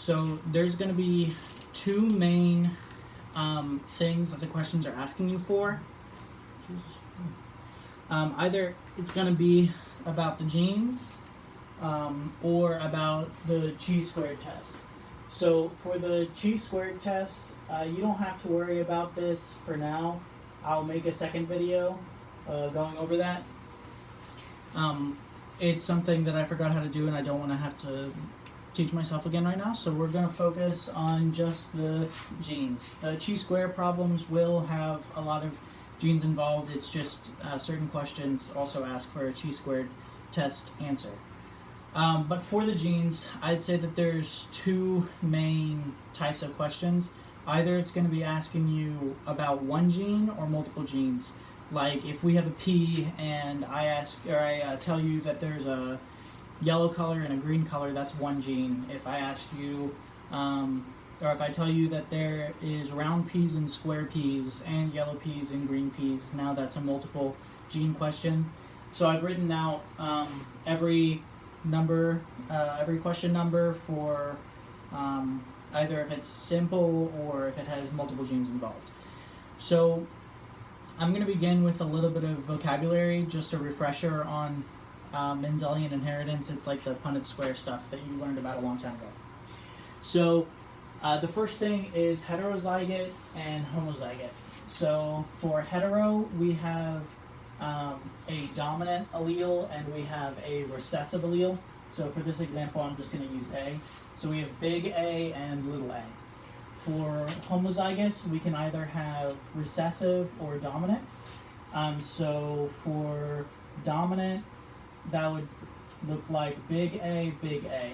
So there's going to be two main things that the questions are asking you for. Either it's going to be about the genes or about the chi-squared test. So for the chi-squared test, you don't have to worry about this for now. I'll make a second video going over that. It's something that I forgot how to do and I don't want to have to teach myself again right now, so we're going to focus on just the genes. The chi-square problems will have a lot of genes involved. It's just certain questions also ask for a chi-squared test answer. But for the genes, I'd say that there's two main types of questions. Either it's going to be asking you about one gene or multiple genes. Like if we have a P and I tell you that there's a yellow color and a green color, that's one gene. If I ask you, or if I tell you that there is round peas and square peas and yellow peas and green peas, now that's a multiple gene question. So I've written out every question number for either if it's simple or if it has multiple genes involved. So I'm going to begin with a little bit of vocabulary, just a refresher on Mendelian inheritance. It's like the Punnett square stuff that you learned about a long time ago. So the first thing is heterozygote and homozygote. So for hetero, we have a dominant allele and we have a recessive allele. So for this example, I'm just going to use A. So we have big A and little a. For homozygous, we can either have recessive or dominant. So for dominant, that would look like big A, big A.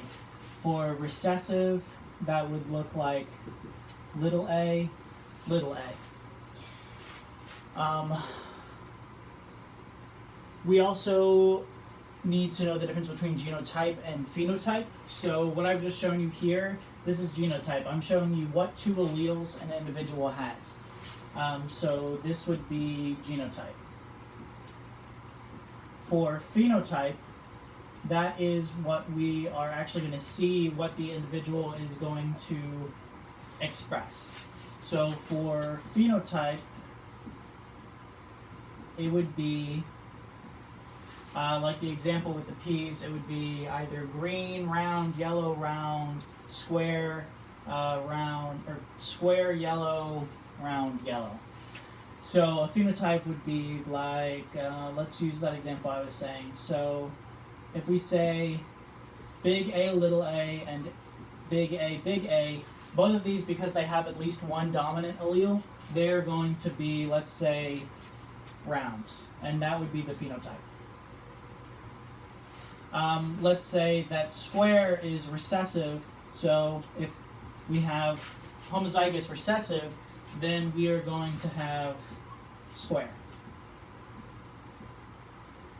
For recessive, that would look like little a, little a. We also need to know the difference between genotype and phenotype. So what I've just shown you here, this is genotype. I'm showing you what two alleles an individual has. So this would be genotype. For phenotype, that is what we are actually going to see what the individual is going to express. So for phenotype, it would be like the example with the peas, it would be either green, round, yellow, round, square, round, or square, yellow, round, yellow. So a phenotype would be like, let's use that example I was saying. So if we say big A, little a, and big A, both of these, because they have at least one dominant allele, they're going to be, let's say, rounds, and that would be the phenotype. Let's say that square is recessive, so if we have homozygous recessive, then we are going to have square.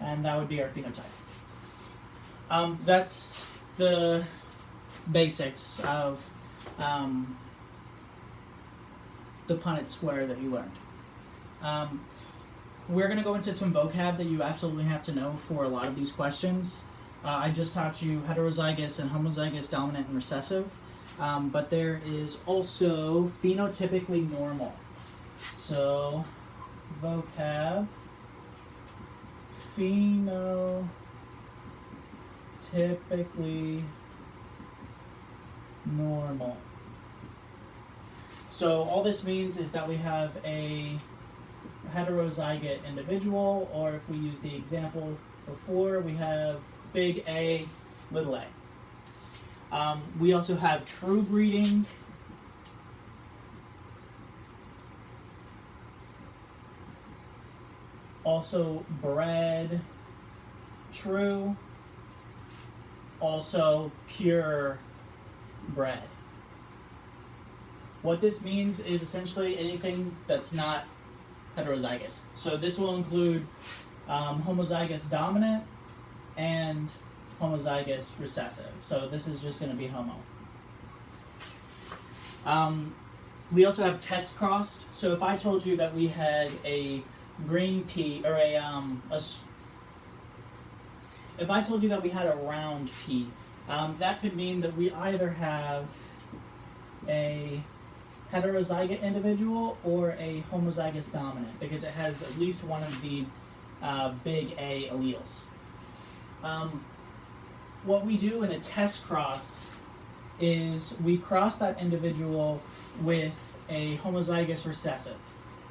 And that would be our phenotype. That's the basics of the Punnett square that you learned. We're going to go into some vocab that you absolutely have to know for a lot of these questions. I just taught you heterozygous and homozygous, dominant and recessive, but there is also phenotypically normal. So, vocab, phenotypically normal. So all this means is that we have a heterozygote individual, or if we use the example before, we have big A, little a. We also have true breeding. Also bred true. Also pure bred. What this means is essentially anything that's not heterozygous. So this will include homozygous dominant and homozygous recessive. So this is just going to be homo. We also have test crossed. So if I told you that we had a green pea, or if I told you that we had a round pea, that could mean that we either have a heterozygous individual or a homozygous dominant, because it has at least one of the big A alleles. What we do in a test cross is we cross that individual with a homozygous recessive.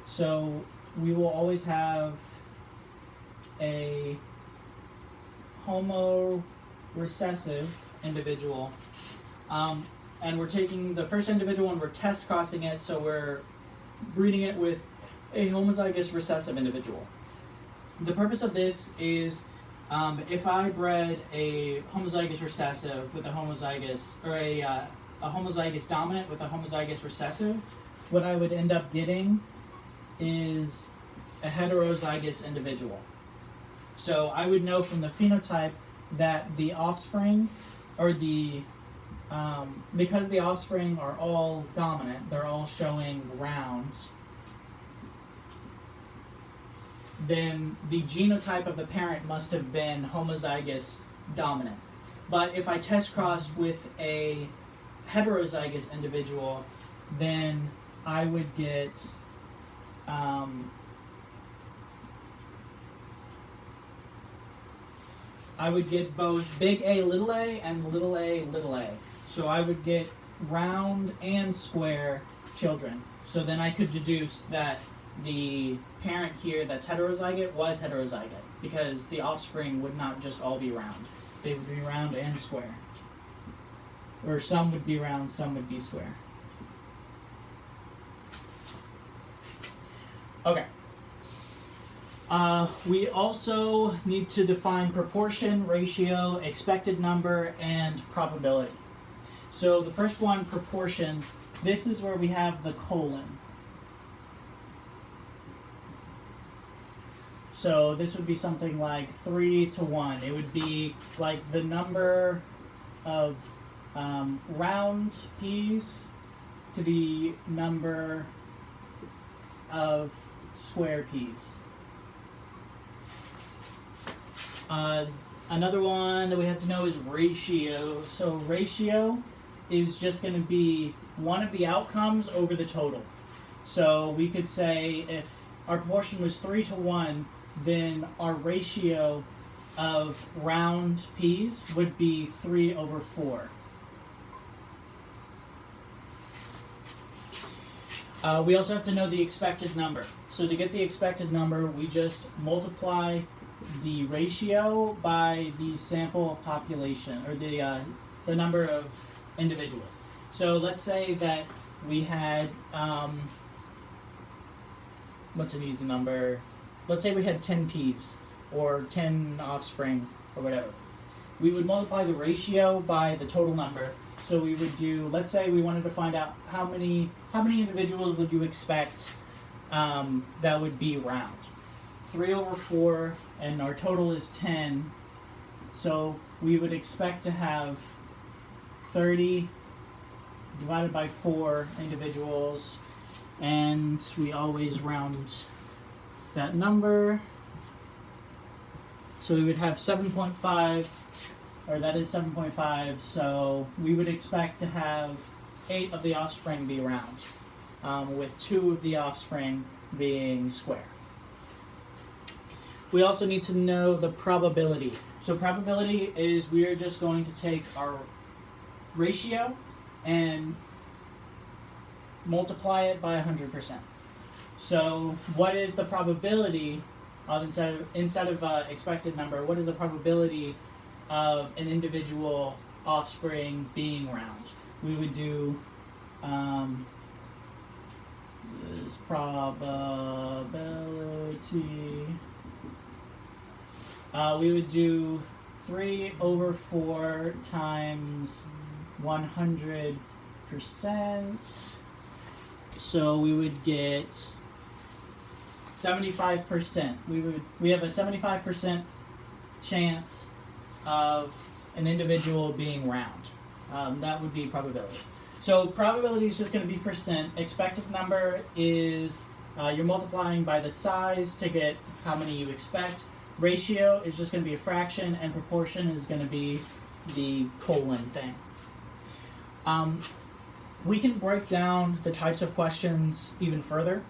So we will always have a homo recessive individual, and we're taking the first individual and we're test crossing it, so we're breeding it with a homozygous recessive individual. The purpose of this is if I bred a homozygous recessive with a homozygous, or a homozygous dominant with a homozygous recessive, what I would end up getting is a heterozygous individual. So I would know from the phenotype that the offspring, or because the offspring are all dominant, they're all showing rounds, then the genotype of the parent must have been homozygous dominant. But if I test cross with a heterozygous individual, then I would get both big A and little a little a. So I would get round and square children. So then I could deduce that the parent here that's heterozygous was heterozygous, because the offspring would not just all be round. They would be round and square. Or some would be round, some would be square. Okay. We also need to define proportion, ratio, expected number, and probability. So the first one, proportion, this is where we have the colon. So this would be something like 3:1. It would be like the number of round peas to the number of square peas. Another one that we have to know is ratio. So ratio is just going to be one of the outcomes over the total. So we could say if our proportion was 3:1, then our ratio of round peas would be 3/4. We also have to know the expected number. So to get the expected number, we just multiply the ratio by the sample population, or the number of individuals. So let's say that we had, what's an easy number? Let's say we had 10 peas, or 10 offspring, or whatever. We would multiply the ratio by the total number. So we would do, let's say we wanted to find out how many individuals would you expect that would be round. 3/4, and our total is 10. So we would expect to have 30 divided by 4 individuals, and we always round that number. So we would have 7.5, or that is 7.5, so we would expect to have 8 of the offspring be round, with 2 of the offspring being square. We also need to know the probability. So probability is we are just going to take our ratio and multiply it by 100%. So what is the probability of, instead of expected number, what is the probability of an individual offspring being round? We would do this probability. We would do 3/4 times 100%. So we would get 75%. We have a 75% chance of an individual being round. That would be probability. So probability is just going to be percent. Expected number is you're multiplying by the size to get how many you expect. Ratio is just going to be a fraction, and proportion is going to be the colon thing. We can break down the types of questions even further.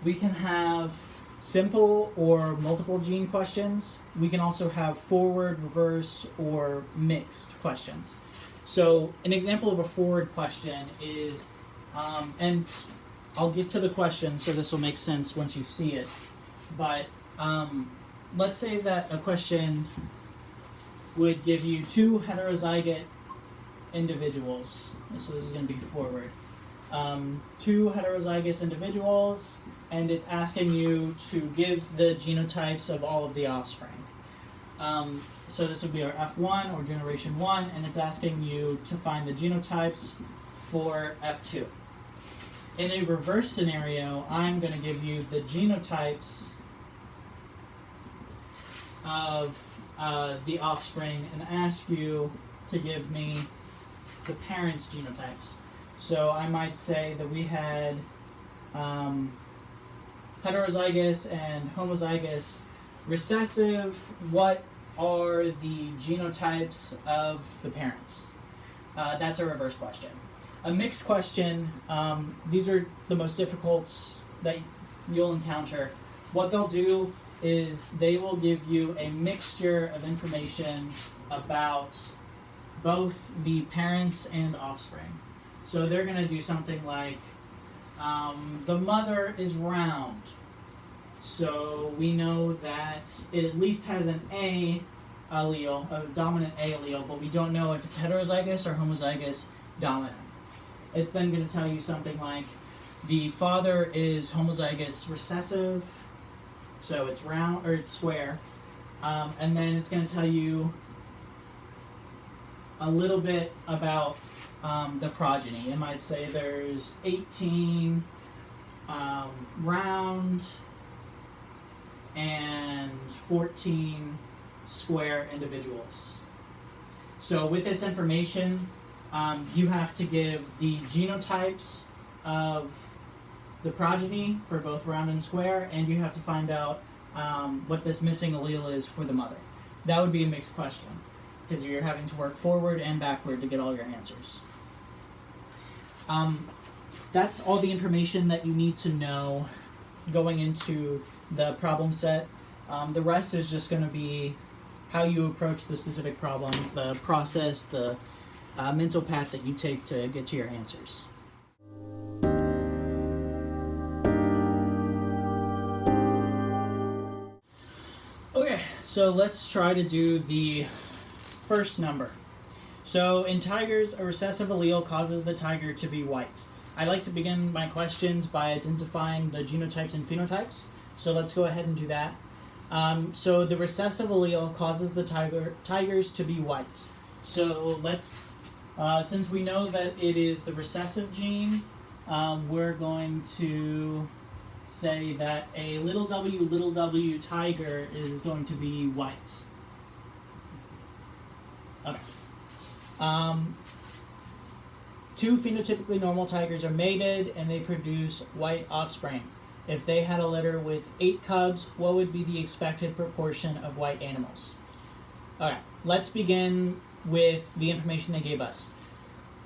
We can have simple or multiple gene questions. We can also have forward, reverse, or mixed questions. So an example of a forward question is, and I'll get to the question so this will make sense once you see it, but let's say that a question would give you two heterozygote individuals. So this is going to be forward. Two heterozygous individuals, and it's asking you to give the genotypes of all of the offspring. So this would be our F1 or generation 1, and it's asking you to find the genotypes for F2. In a reverse scenario, I'm going to give you the genotypes of the offspring and ask you to give me the parents' genotypes. So I might say that we had heterozygous and homozygous recessive. What are the genotypes of the parents? That's a reverse question. A mixed question, these are the most difficult that you'll encounter. What they'll do is they will give you a mixture of information about both the parents and offspring. So they're going to do something like, the mother is round, so we know that it at least has an A allele, a dominant A allele, but we don't know if it's heterozygous or homozygous dominant. It's then going to tell you something like, the father is homozygous recessive, so it's round, or it's square, and then it's going to tell you a little bit about the progeny. It might say there's 18 round and 14 square individuals. So with this information, you have to give the genotypes of the progeny for both round and square, and you have to find out what this missing allele is for the mother. That would be a mixed question, because you're having to work forward and backward to get all your answers. That's all the information that you need to know going into the problem set. The rest is just going to be how you approach the specific problems, the process, the mental path that you take to get to your answers. Okay, so let's try to do the first number. So in tigers, a recessive allele causes the tiger to be white. I like to begin my questions by identifying the genotypes and phenotypes. So let's go ahead and do that. So the recessive allele causes the tigers to be white. So let's, since we know that it is the recessive gene, we're going to say that a little w tiger is going to be white. Okay. Two phenotypically normal tigers are mated and they produce white offspring. If they had a litter with 8 cubs, what would be the expected proportion of white animals? Alright, let's begin with the information they gave us.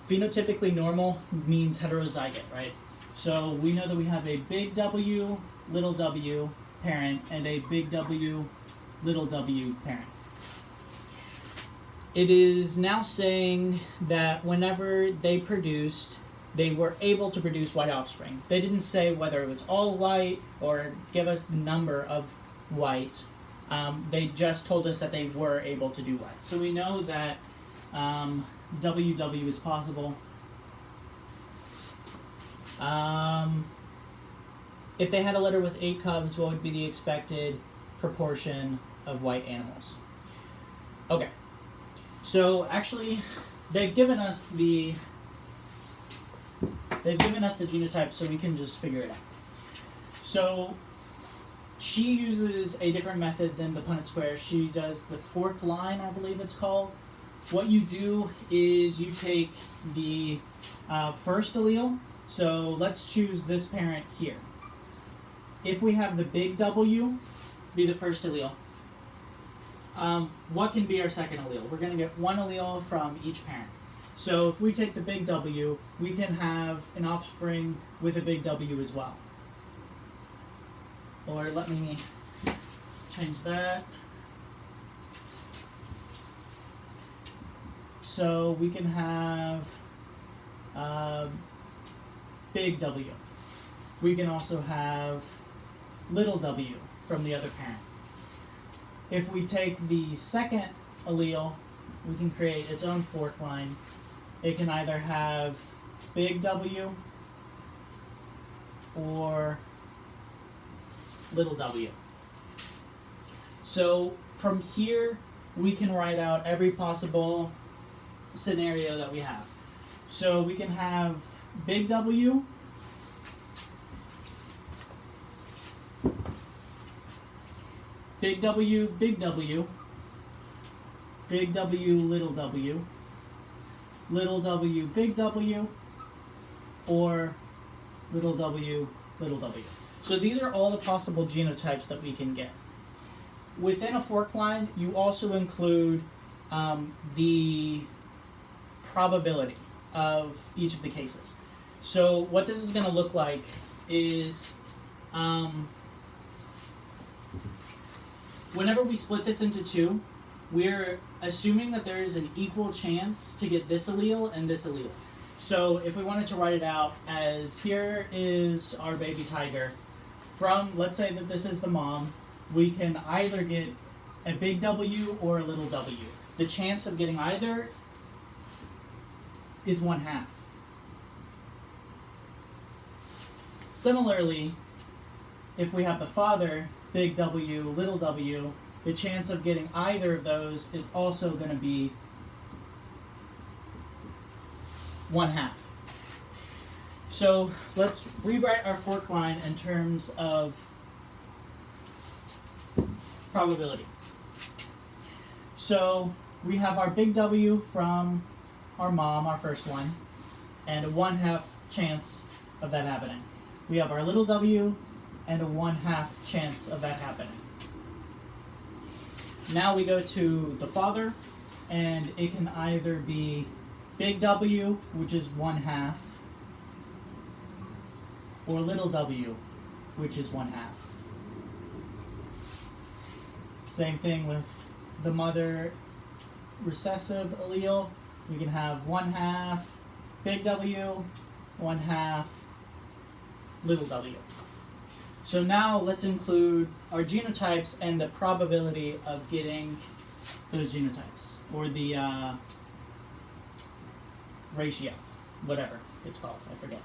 Phenotypically normal means heterozygote, right? So we know that we have a big W, little w parent, and a big W, little w parent. It is now saying that whenever they produced, they were able to produce white offspring. They didn't say whether it was all white or give us the number of white. They just told us that they were able to do white. So we know that WW is possible. If they had a litter with 8 cubs, what would be the expected proportion of white animals? Okay. So actually, they've given us the genotype, so we can just figure it out. So she uses a different method than the Punnett square. She does the fork line, I believe it's called. What you do is you take the first allele. So let's choose this parent here. If we have the big W be the first allele, what can be our second allele? We're going to get one allele from each parent. So if we take the big W, we can have an offspring with a big W as well. Or let me change that. So we can have big W. We can also have little w from the other parent. If we take the second allele, we can create its own fork line. It can either have big W or little w. So from here, we can write out every possible scenario that we have. So we can have big W big W, big W, big W, little w, big W, or little w, little w. So these are all the possible genotypes that we can get. Within a fork line, you also include the probability of each of the cases. So what this is going to look like is whenever we split this into two, we're assuming that there is an equal chance to get this allele and this allele. So if we wanted to write it out as here is our baby tiger, from, let's say that this is the mom, we can either get a big W or a little w. The chance of getting either is 1/2. Similarly, if we have the father, big W, little w, the chance of getting either of those is also going to be 1/2. So let's rewrite our fork line in terms of probability. So we have our big W from our mom, our first one, and a 1/2 chance of that happening. We have our little w and a 1/2 chance of that happening. Now we go to the father, and it can either be big W, which is 1/2, or little w, which is 1/2. Same thing with the mother recessive allele. We can have 1/2 big W, 1/2 little w. So now let's include our genotypes and the probability of getting those genotypes, or the ratio, whatever it's called, I forget.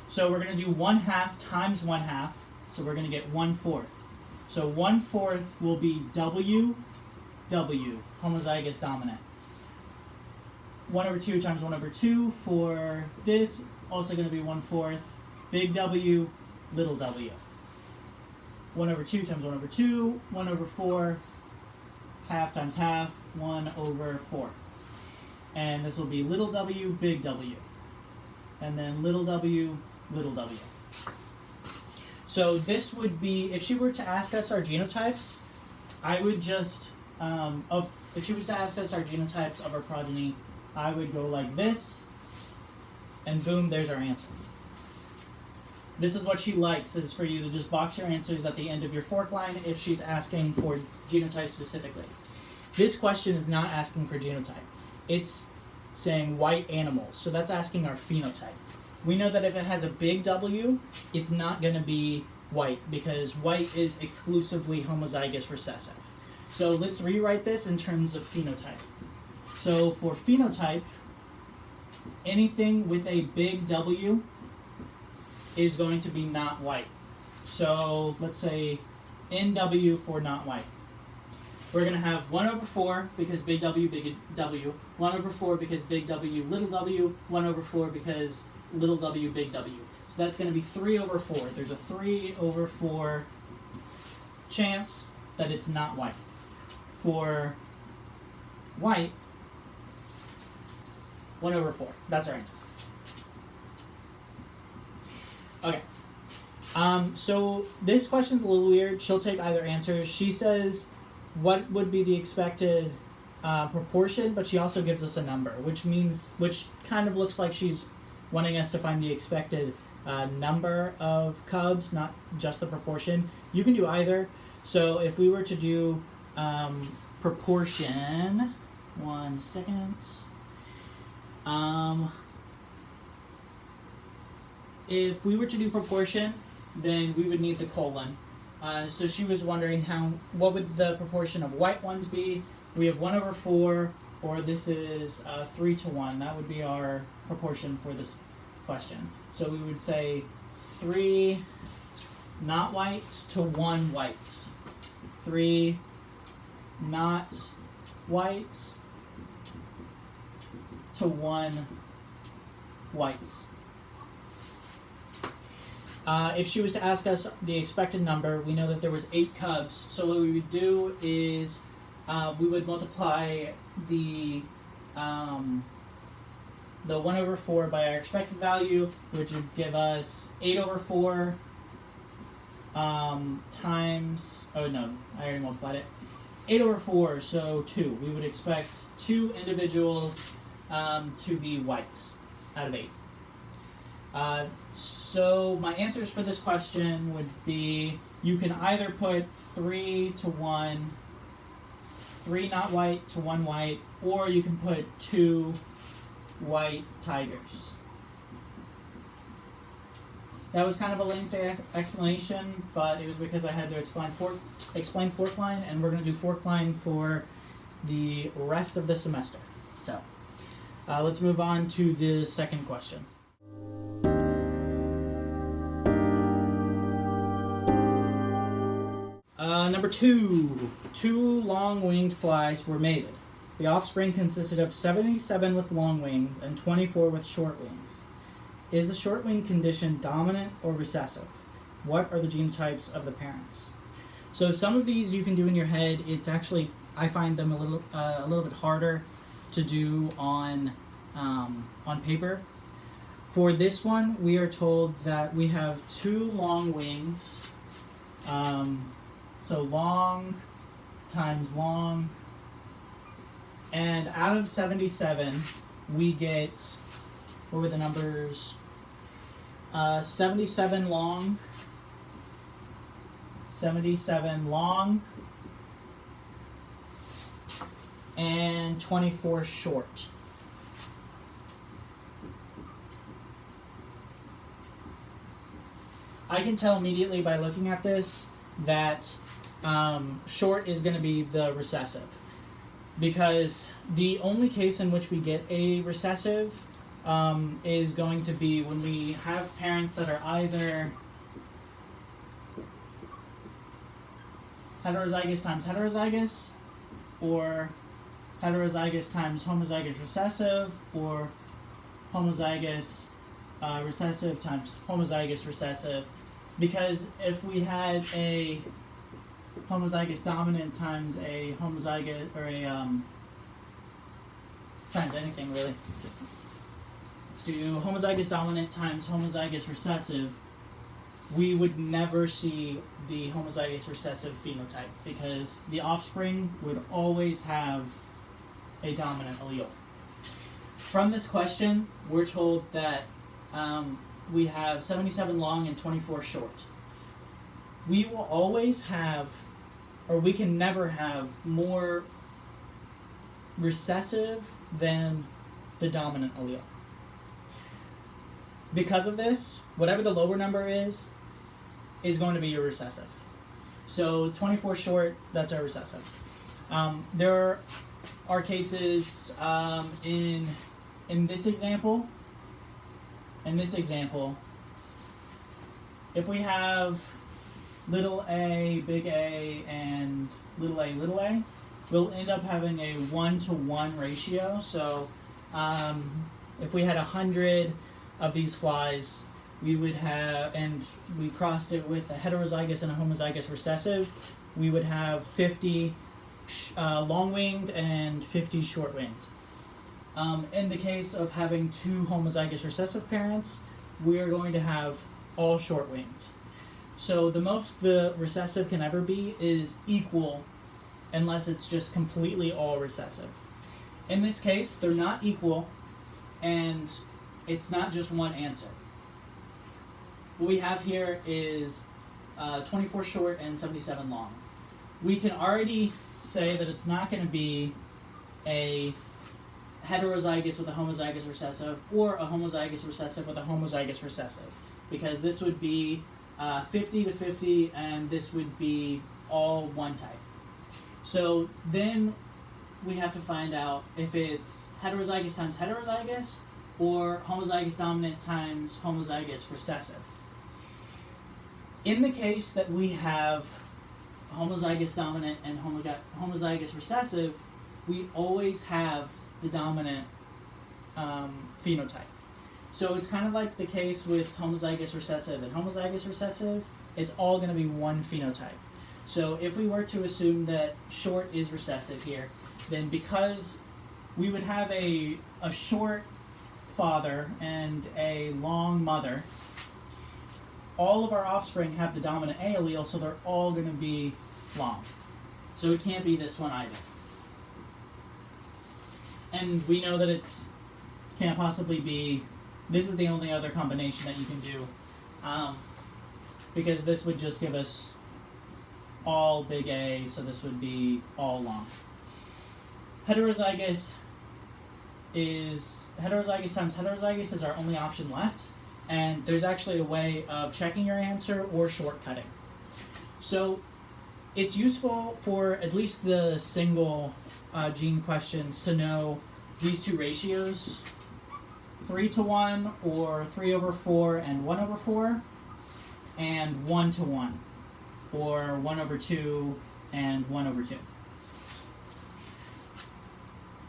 So we're going to do 1/2 times 1/2, so we're going to get 1/4. So 1/4 will be W, W, homozygous dominant. 1/2 times 1/2 for this, also going to be 1/4, big W, little w. 1/2 times 1/2, 1/4, half times half, 1/4. And this will be little w, big W. And then little w, little w. So this would be, if she were to ask us our genotypes, I would just, if she was to ask us our genotypes of our progeny, I would go like this, and boom, there's our answer. This is what she likes, is for you to just box your answers at the end of your fork line if she's asking for genotype specifically. This question is not asking for genotype. It's saying white animals, so that's asking our phenotype. We know that if it has a big W, it's not going to be white, because white is exclusively homozygous recessive. So let's rewrite this in terms of phenotype. So for phenotype, anything with a big W is going to be not white. So let's say NW for not white. We're going to have 1/4 because big W, big W, 1/4 because big W, little w, 1/4 because little w, big W. So that's going to be 3/4. There's a 3/4 chance that it's not white. For white, 1/4. That's our answer. Okay. So this question's a little weird. She'll take either answer. She says, what would be the expected proportion, but she also gives us a number, which kind of looks like she's wanting us to find the expected number of cubs, not just the proportion. You can do either. So if we were to do proportion, 1 second. If we were to do proportion, then we would need the colon. So she was wondering what would the proportion of white ones be. We have 1/4, or this is 3-1. That would be our proportion for this question. So we would say 3 not whites to 1 white. 3 not whites to 1 white. If she was to ask us the expected number, we know that there was 8 cubs. So what we would do is we would multiply the 1/4 by our expected value, which would give us 8/4 times. Oh no, I already multiplied it. 8/4, so 2. We would expect 2 individuals to be whites out of 8. So my answers for this question would be, you can either put 3-1, 3 not white to 1 white, or you can put 2 white tigers. That was kind of a lengthy explanation, but it was because I had to explain fork line, and we're going to do fork line for the rest of the semester. So let's move on to the second question. Number 2. 2 long-winged flies were mated. The offspring consisted of 77 with long wings and 24 with short wings. Is the short wing condition dominant or recessive? What are the genotypes of the parents? So some of these you can do in your head. It's actually, I find them a little bit harder to do on paper. For this one, we are told that we have 2 long wings. So long times long. And out of 77, we get, what were the numbers? 77 long, and 24 short. I can tell immediately by looking at this that short is going to be the recessive, because the only case in which we get a recessive is going to be when we have parents that are either heterozygous times heterozygous, or heterozygous times homozygous recessive, or homozygous recessive times homozygous recessive. Because if we had a homozygous dominant times a homozygous, or a times anything really. Let's do homozygous dominant times homozygous recessive. We would never see the homozygous recessive phenotype, because the offspring would always have a dominant allele. From this question, we're told that we have 77 long and 24 short. We will always have, or we can never have, more recessive than the dominant allele. Because of this, whatever the lower number is going to be your recessive. So 24 short, that's our recessive. There are cases in this example. In this example, if we have little a, big A, and little a, we'll end up having a 1-to-1 ratio. So if we had 100 of these flies, we would have, and we crossed it with a heterozygous and a homozygous recessive, we would have 50 long-winged and 50 short-winged. In the case of having 2 homozygous recessive parents, we are going to have all short-winged. So the most the recessive can ever be is equal unless it's just completely all recessive. In this case, they're not equal, and it's not just one answer. What we have here is 24 short and 77 long. We can already say that it's not going to be a heterozygous with a homozygous recessive or a homozygous recessive with a homozygous recessive, because this would be 50 to 50 and this would be all one type. So then we have to find out if it's heterozygous times heterozygous or homozygous dominant times homozygous recessive. In the case that we have homozygous dominant and homozygous recessive, we always have the dominant phenotype. So it's kind of like the case with homozygous recessive and homozygous recessive. It's all going to be one phenotype. So if we were to assume that short is recessive here, then because we would have a short father and a long mother, all of our offspring have the dominant A allele, so they're all going to be long. So it can't be this one either. And we know that it's can't possibly be, this is the only other combination that you can do, because this would just give us all big A, so this would be all long. Heterozygous times heterozygous is our only option left, and there's actually a way of checking your answer or shortcutting. So it's useful for at least the single gene questions to know these two ratios, 3:1 or 3/4 and 1/4, and 1:1 or 1/2 and 1/2.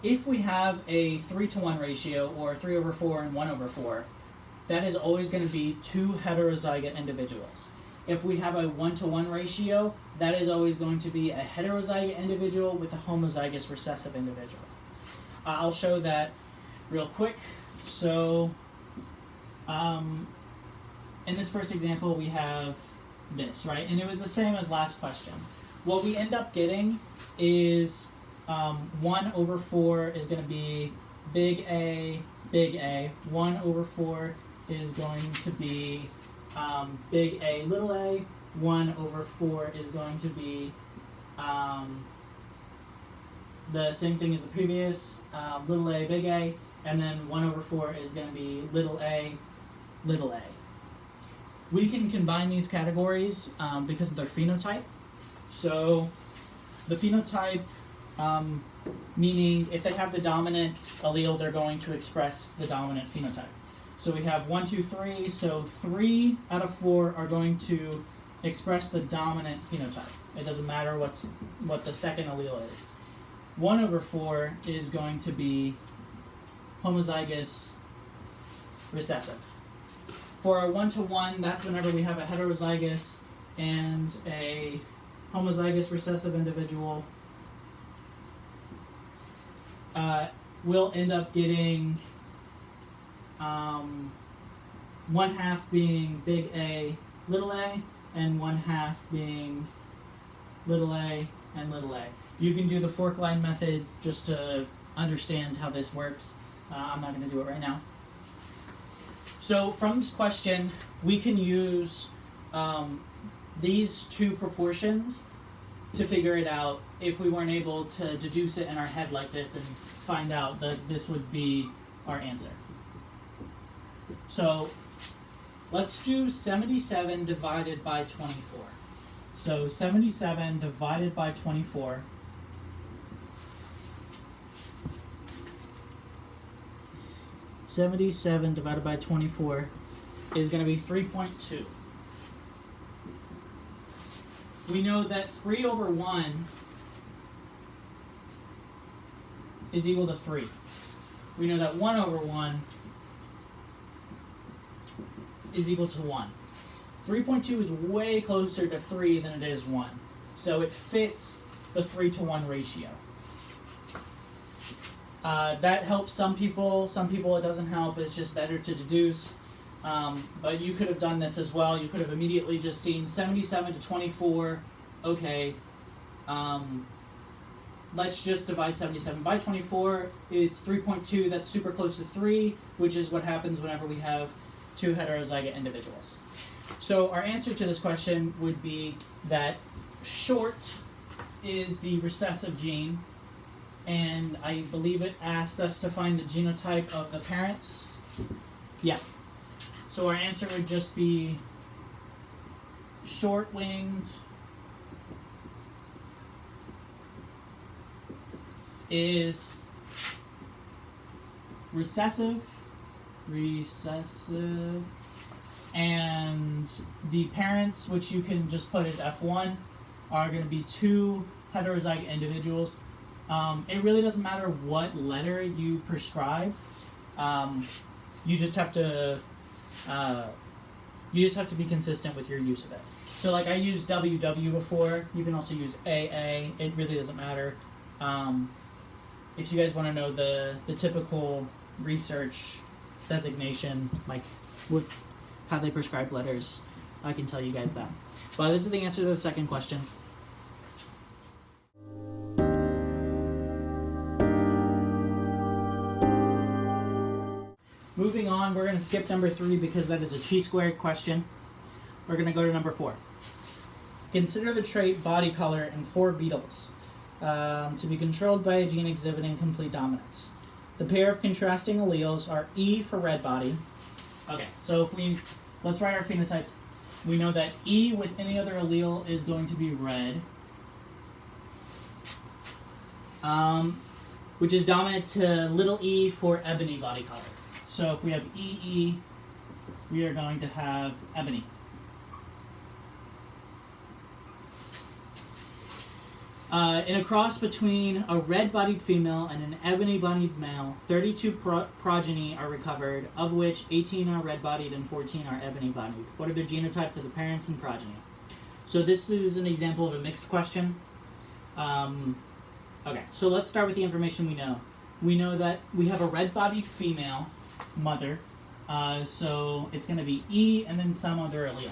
If we have a 3:1 ratio or 3/4 and 1/4, that is always going to be two heterozygous individuals. If we have a 1:1 ratio, that is always going to be a heterozygous individual with a homozygous recessive individual. I'll show that real quick. So, in this first example, we have this, right? And it was the same as last question. What we end up getting is 1/4 is going to be big A, big A. 1/4 is going to be big A, little a. 1/4 is going to be the same thing as the previous, little a, big A, and then 1/4 is going to be little a, little a. We can combine these categories because of their phenotype. So the phenotype, meaning if they have the dominant allele, they're going to express the dominant phenotype. So we have 1, 2, 3, so 3 out of 4 are going to express the dominant phenotype. It doesn't matter what the second allele is. 1/4 is going to be homozygous recessive. For our 1:1, that's whenever we have a heterozygous and a homozygous recessive individual. We'll end up getting 1/2 being big A, little a, and 1/2 being little a and little a. You can do the fork line method just to understand how this works. I'm not going to do it right now. So from this question, we can use these two proportions to figure it out if we weren't able to deduce it in our head like this and find out that this would be our answer. So let's do 77 divided by 24. So 77 divided by 24 . 77 divided by 24 is going to be 3.2. We know that 3/1 is equal to 3. We know that 1/1 is equal to 1. 3.2 is way closer to 3 than it is 1. So it fits the 3:1 ratio. That helps some people. Some people it doesn't help. It's just better to deduce. But you could have done this as well. You could have immediately just seen 77 to 24. Okay, let's just divide 77 by 24. It's 3.2. That's super close to 3, which is what happens whenever we have two heterozygous individuals. So our answer to this question would be that short is the recessive gene, and I believe it asked us to find the genotype of the parents. Yeah. So our answer would just be short-winged is recessive, and the parents, which you can just put as F1, are going to be two heterozygous individuals. It really doesn't matter what letter you prescribe. You just have to be consistent with your use of it. So like I used WW before. You can also use AA. It really doesn't matter. If you guys want to know the typical research designation, like with how they prescribe letters, I can tell you guys that. But this is the answer to the second question. Moving on, we're going to skip number 3 because that is a chi-squared question. We're going to go to number 4. Consider the trait body color in 4 beetles to be controlled by a gene exhibiting complete dominance. The pair of contrasting alleles are E for red body. Okay, so let's write our phenotypes. We know that E with any other allele is going to be red, which is dominant to little e for ebony body color. So if we have EE, we are going to have ebony. In a cross between a red-bodied female and an ebony-bodied male, 32 progeny are recovered, of which 18 are red-bodied and 14 are ebony-bodied. What are the genotypes of the parents and progeny? So this is an example of a mixed question. Okay, so let's start with the information we know. We know that we have a red-bodied female mother, so it's going to be E and then some other allele.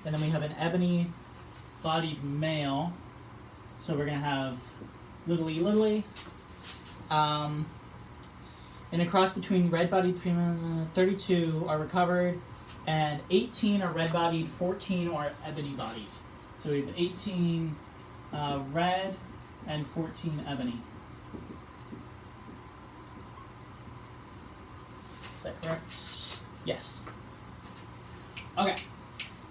And then we have an ebony-bodied male, so we're going to have little e. In a cross between red-bodied female, 32 are recovered, and 18 are red-bodied, 14 are ebony-bodied. So we have 18 red and 14 ebony. Is that correct? Yes. Okay.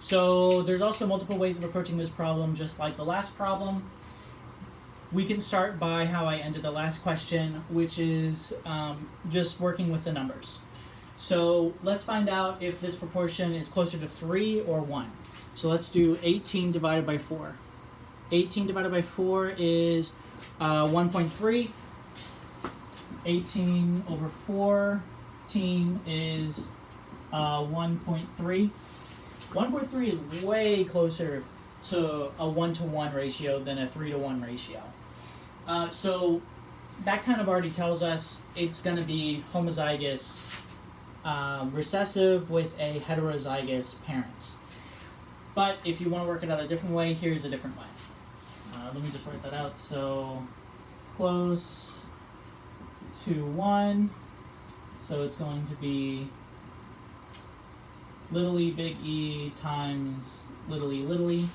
So there's also multiple ways of approaching this problem, just like the last problem. We can start by how I ended the last question, which is just working with the numbers. So let's find out if this proportion is closer to 3 or 1. So let's do 18 divided by 4. 18 divided by 4 is 1.3. 18 over 14 is 1.3. 1.3 is way closer to a 1-to-1 ratio than a 3-to-1 ratio. So that kind of already tells us it's going to be homozygous recessive with a heterozygous parent. But if you want to work it out a different way, here's a different way. Let me just write that out. So close to 1. So it's going to be little e, big E times little e.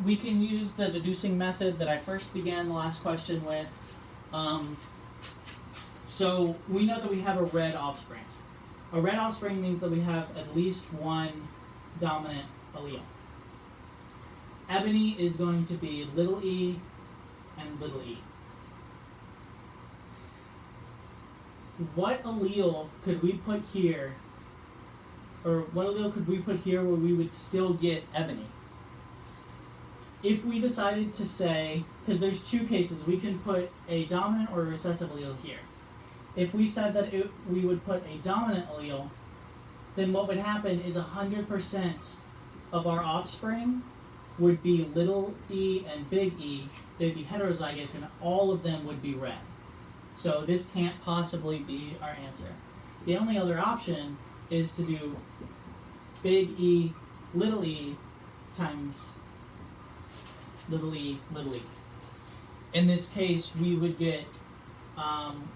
We can use the deducing method that I first began the last question with. So we know that we have a red offspring. A red offspring means that we have at least one dominant allele. Ebony is going to be little e and little e. What allele could we put here, or what allele could we put here where we would still get ebony? If we decided to say, because there's two cases, we can put a dominant or a recessive allele here. If we said that we would put a dominant allele, then what would happen is 100% of our offspring would be little e and big E. They'd be heterozygous, and all of them would be red. So this can't possibly be our answer. The only other option is to do big E times little e. In this case, we would get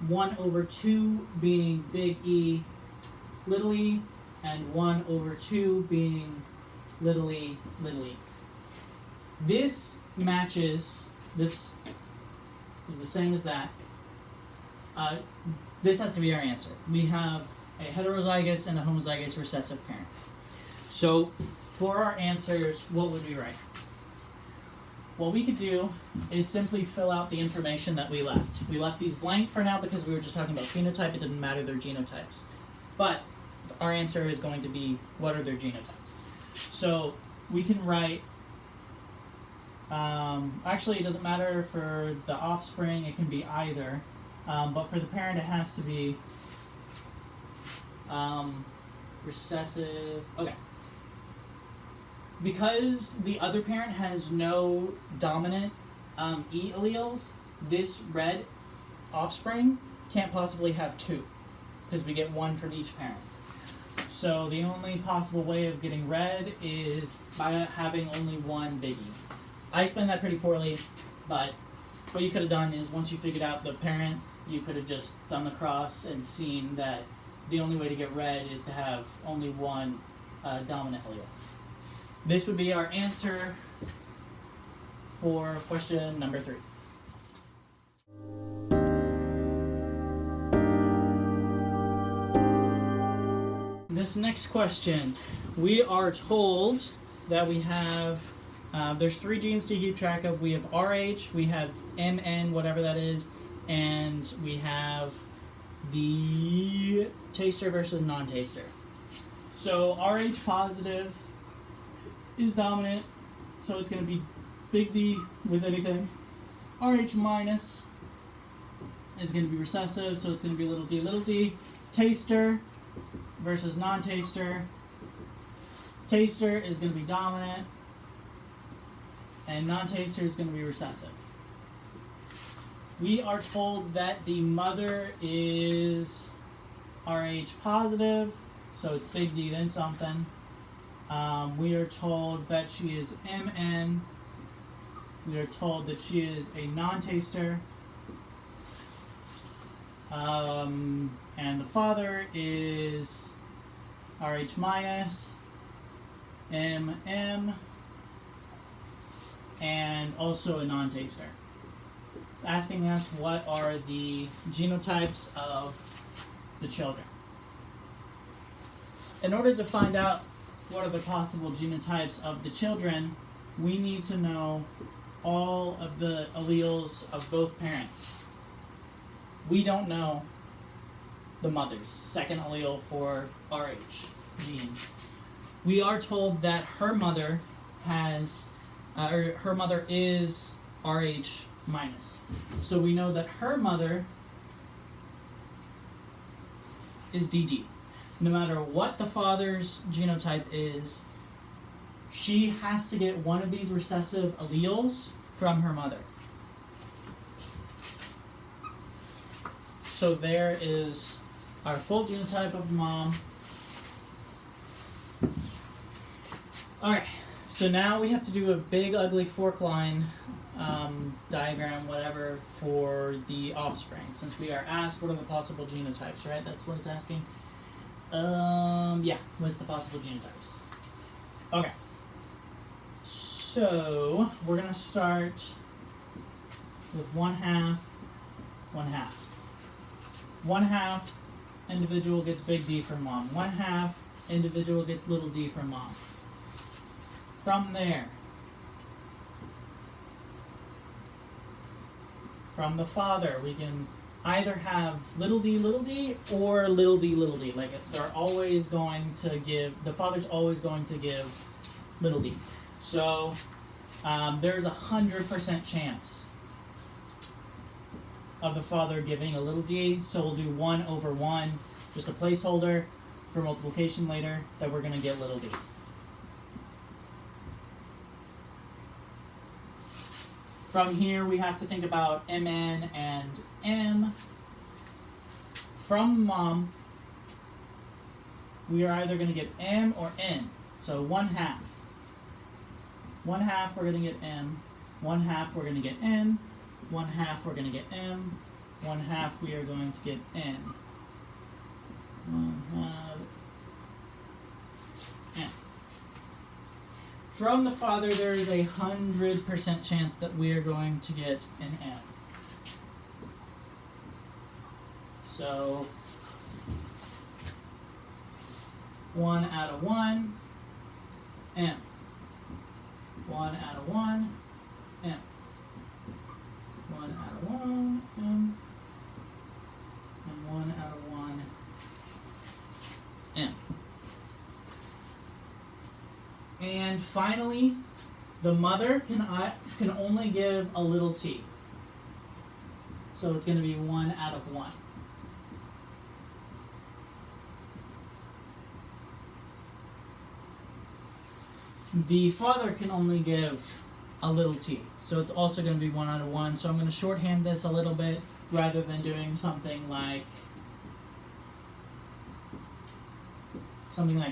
1 over 2 being big E, little e, and 1 over 2 being little e, little e. This matches, this is the same as that. This has to be our answer. We have a heterozygous and a homozygous recessive parent. So, for our answers, what would we write? What we could do is simply fill out the information that we left. We left these blank for now because we were just talking about phenotype. It didn't matter their genotypes. But our answer is going to be, what are their genotypes? So we can write, actually it doesn't matter for the offspring, it can be either. But for the parent it has to be recessive. Okay. Because the other parent has no dominant E alleles, this red offspring can't possibly have 2, because we get 1 from each parent. So the only possible way of getting red is by having only 1 big E. I explained that pretty poorly, but what you could have done is once you figured out the parent, you could have just done the cross and seen that the only way to get red is to have only 1 dominant allele. This would be our answer for question number 3. This next question, we are told that we have, there's 3 genes to keep track of. We have RH, we have MN, whatever that is, and we have the taster versus non-taster. So RH positive is dominant, so it's going to be big D with anything. RH minus is going to be recessive, so it's going to be little d, little d. Taster versus non-taster. Taster is going to be dominant, and non-taster is going to be recessive. We are told that the mother is RH positive, so it's big D then something. We are told that she is MN. We are told that she is a non-taster. And the father is RH minus, MM, and also a non-taster. It's asking us what are the genotypes of the children. In order to find out what are the possible genotypes of the children, we need to know all of the alleles of both parents. We don't know the mother's second allele for RH gene. We are told that her mother has, or her mother is RH minus. So we know that her mother is DD. No matter what the father's genotype is, she has to get one of these recessive alleles from her mother. So there is our full genotype of mom. Alright, so now we have to do a big ugly fork line diagram, whatever, for the offspring. Since we are asked what are the possible genotypes, right? That's what it's asking. Yeah, what's the possible genotypes? Okay. So, we're going to start with 1/2, 1/2. 1/2 individual gets big D from mom. 1/2 individual gets little d from mom. From there, from the father, we can either have little d or little d. Like they're always going to give, the father's always going to give little d. So there's 100% chance of the father giving a little d. So we'll do 1/1, just a placeholder for multiplication later, that we're going to get little d. From here, we have to think about MN and M. From mom, we are either going to get M or N. So 1/2. 1/2 we're going to get M. 1/2 we're going to get N. 1/2 we're going to get m, 1/2 we are going to get n. 1/2 n. From the father, there is 100% chance that we are going to get an m. So 1 out of 1, m. 1 out of 1, m. 1 out of 1, m. And 1 out of 1, m. And finally, the mother can only give a little t. So it's going to be 1 out of 1. The father can only give a little t. So it's also going to be 1 out of 1. So I'm going to shorthand this a little bit rather than doing something like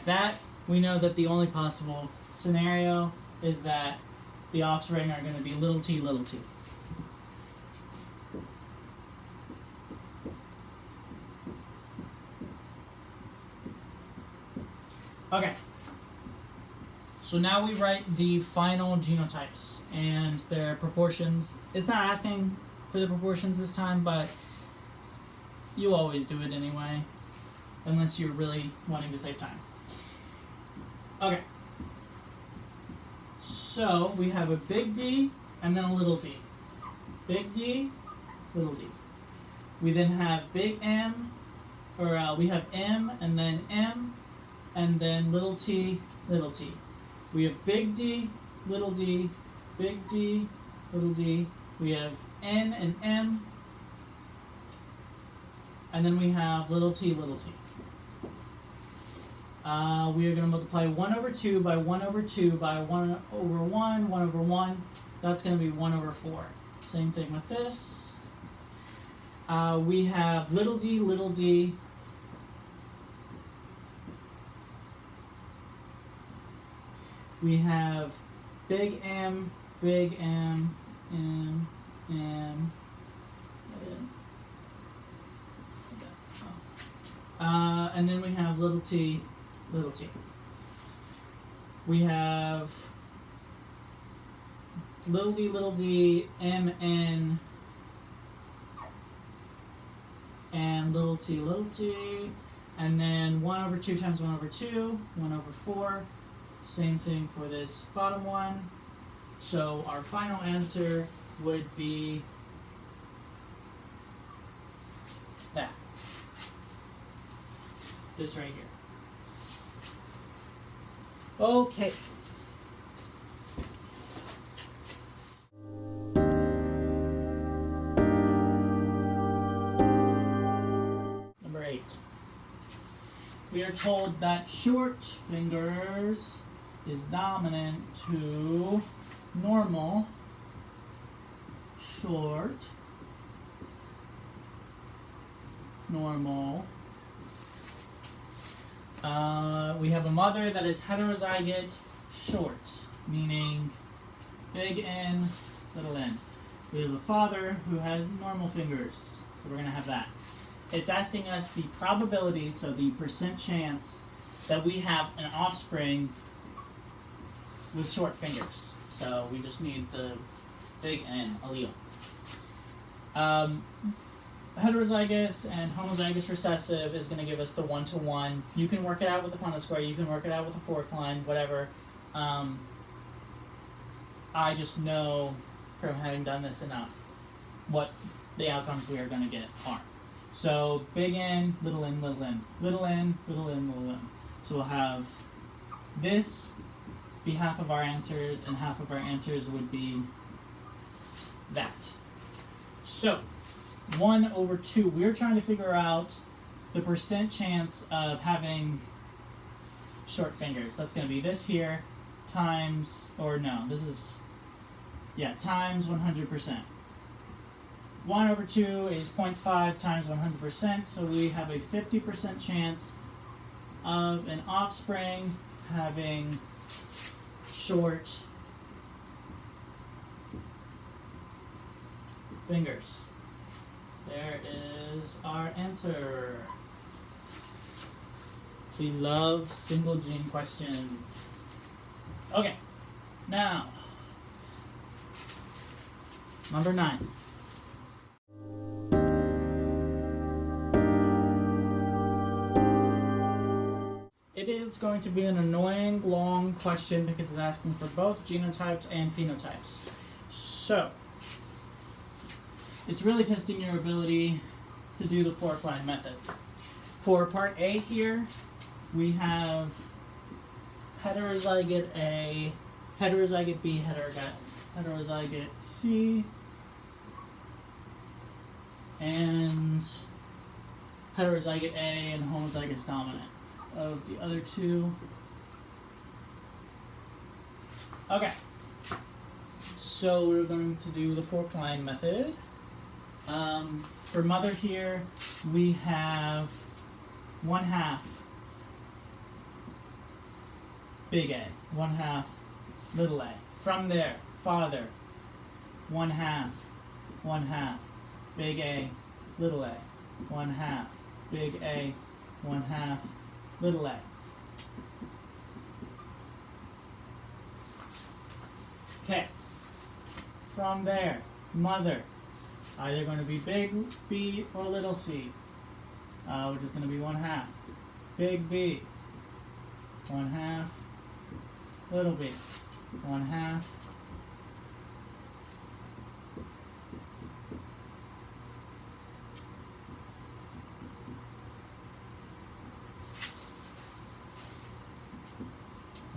that. We know that the only possible scenario is that the offspring are going to be little t, little t. Okay. So now we write the final genotypes and their proportions. It's not asking for the proportions this time, but you always do it anyway, unless you're really wanting to save time. Okay. So we have a big D and then a little d. Big D, little d. We then have big M, or we have M and then little t, little t. We have big D, little d, big D, little d. We have N and M, and then we have little t, little t. We are going to multiply 1 over 2 by 1 over 2 by 1 over 1, 1 over 1. That's going to be 1 over 4. Same thing with this. We have little d, little d. We have big M, M, M, M. And then we have little t, little t. We have little d, m, n, and little t, and then 1 over 2 times 1 over 2, 1 over 4. Same thing for this bottom one. So our final answer would be that. This right here. Okay. Number 8. We are told that short fingers is dominant to normal, short, normal. We have a mother that is heterozygous short, meaning big N, little n. We have a father who has normal fingers, so we're going to have that. It's asking us the probability, so the percent chance that we have an offspring with short fingers. So we just need the big N allele. Heterozygous and homozygous recessive is going to give us the 1-to-1. You can work it out with the Punnett square. You can work it out with a fork line, whatever. I just know from having done this enough what the outcomes we are going to get are. So big N, little n, little n, little n, little n, little n. So we'll have this be half of our answers, and half of our answers would be that. So 1 over 2, we're trying to figure out the percent chance of having short fingers. That's going to be this here times, or no, this is, yeah, times 100%. 1 over 2 is 0.5 times 100%, so we have a 50% chance of an offspring having fingers. There is our answer. We love single gene questions. Okay, now, number 9. It is going to be an annoying long question because it's asking for both genotypes and phenotypes. So, it's really testing your ability to do the fork line method. For part A here, we have heterozygote A, heterozygote B, heterozygote C, and heterozygote A and homozygous dominant of the other two. Okay, so we're going to do the fork line method. For mother here, we have 1/2 big A, 1/2 little a. From there, father, 1/2 big A, little a, 1/2 big A, 1/2 little a. Okay. From there, mother, either going to be big B or little c, which is going to be 1/2 big B, 1/2 little b, 1/2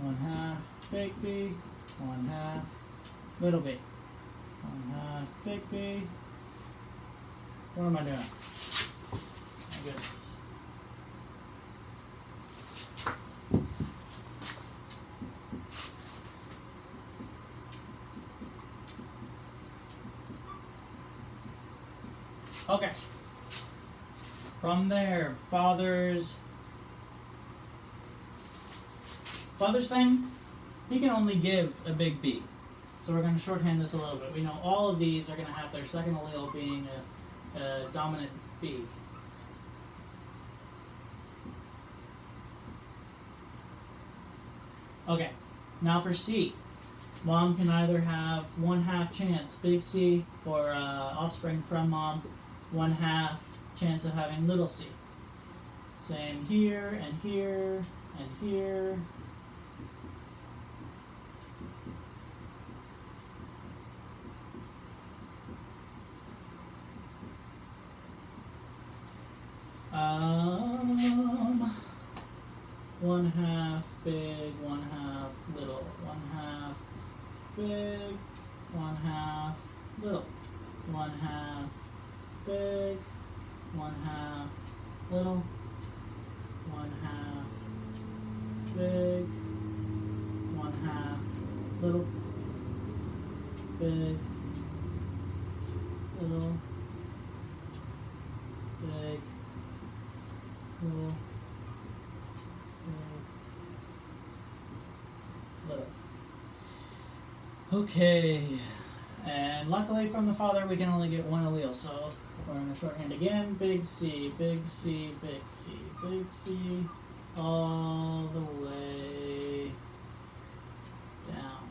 1/2 big B, 1/2 little b, 1/2 big B. What am I doing? I guess. Okay. From there, father's thing, he can only give a big B. So we're going to shorthand this a little bit. We know all of these are going to have their second allele being a dominant B. Okay, now for C. Mom can either have 1/2 chance, big C, or offspring from mom, 1/2 chance of having little c. Same here, and here, and here. Um, 1/2 big, 1/2 little, 1/2 big, 1/2 little, 1/2 big, 1/2 little, 1/2 big, 1/2 little, big, little, big, little, little. Okay, and luckily from the father we can only get one allele, so we're going to shorthand again. Big C, big C, big C, big C, all the way down.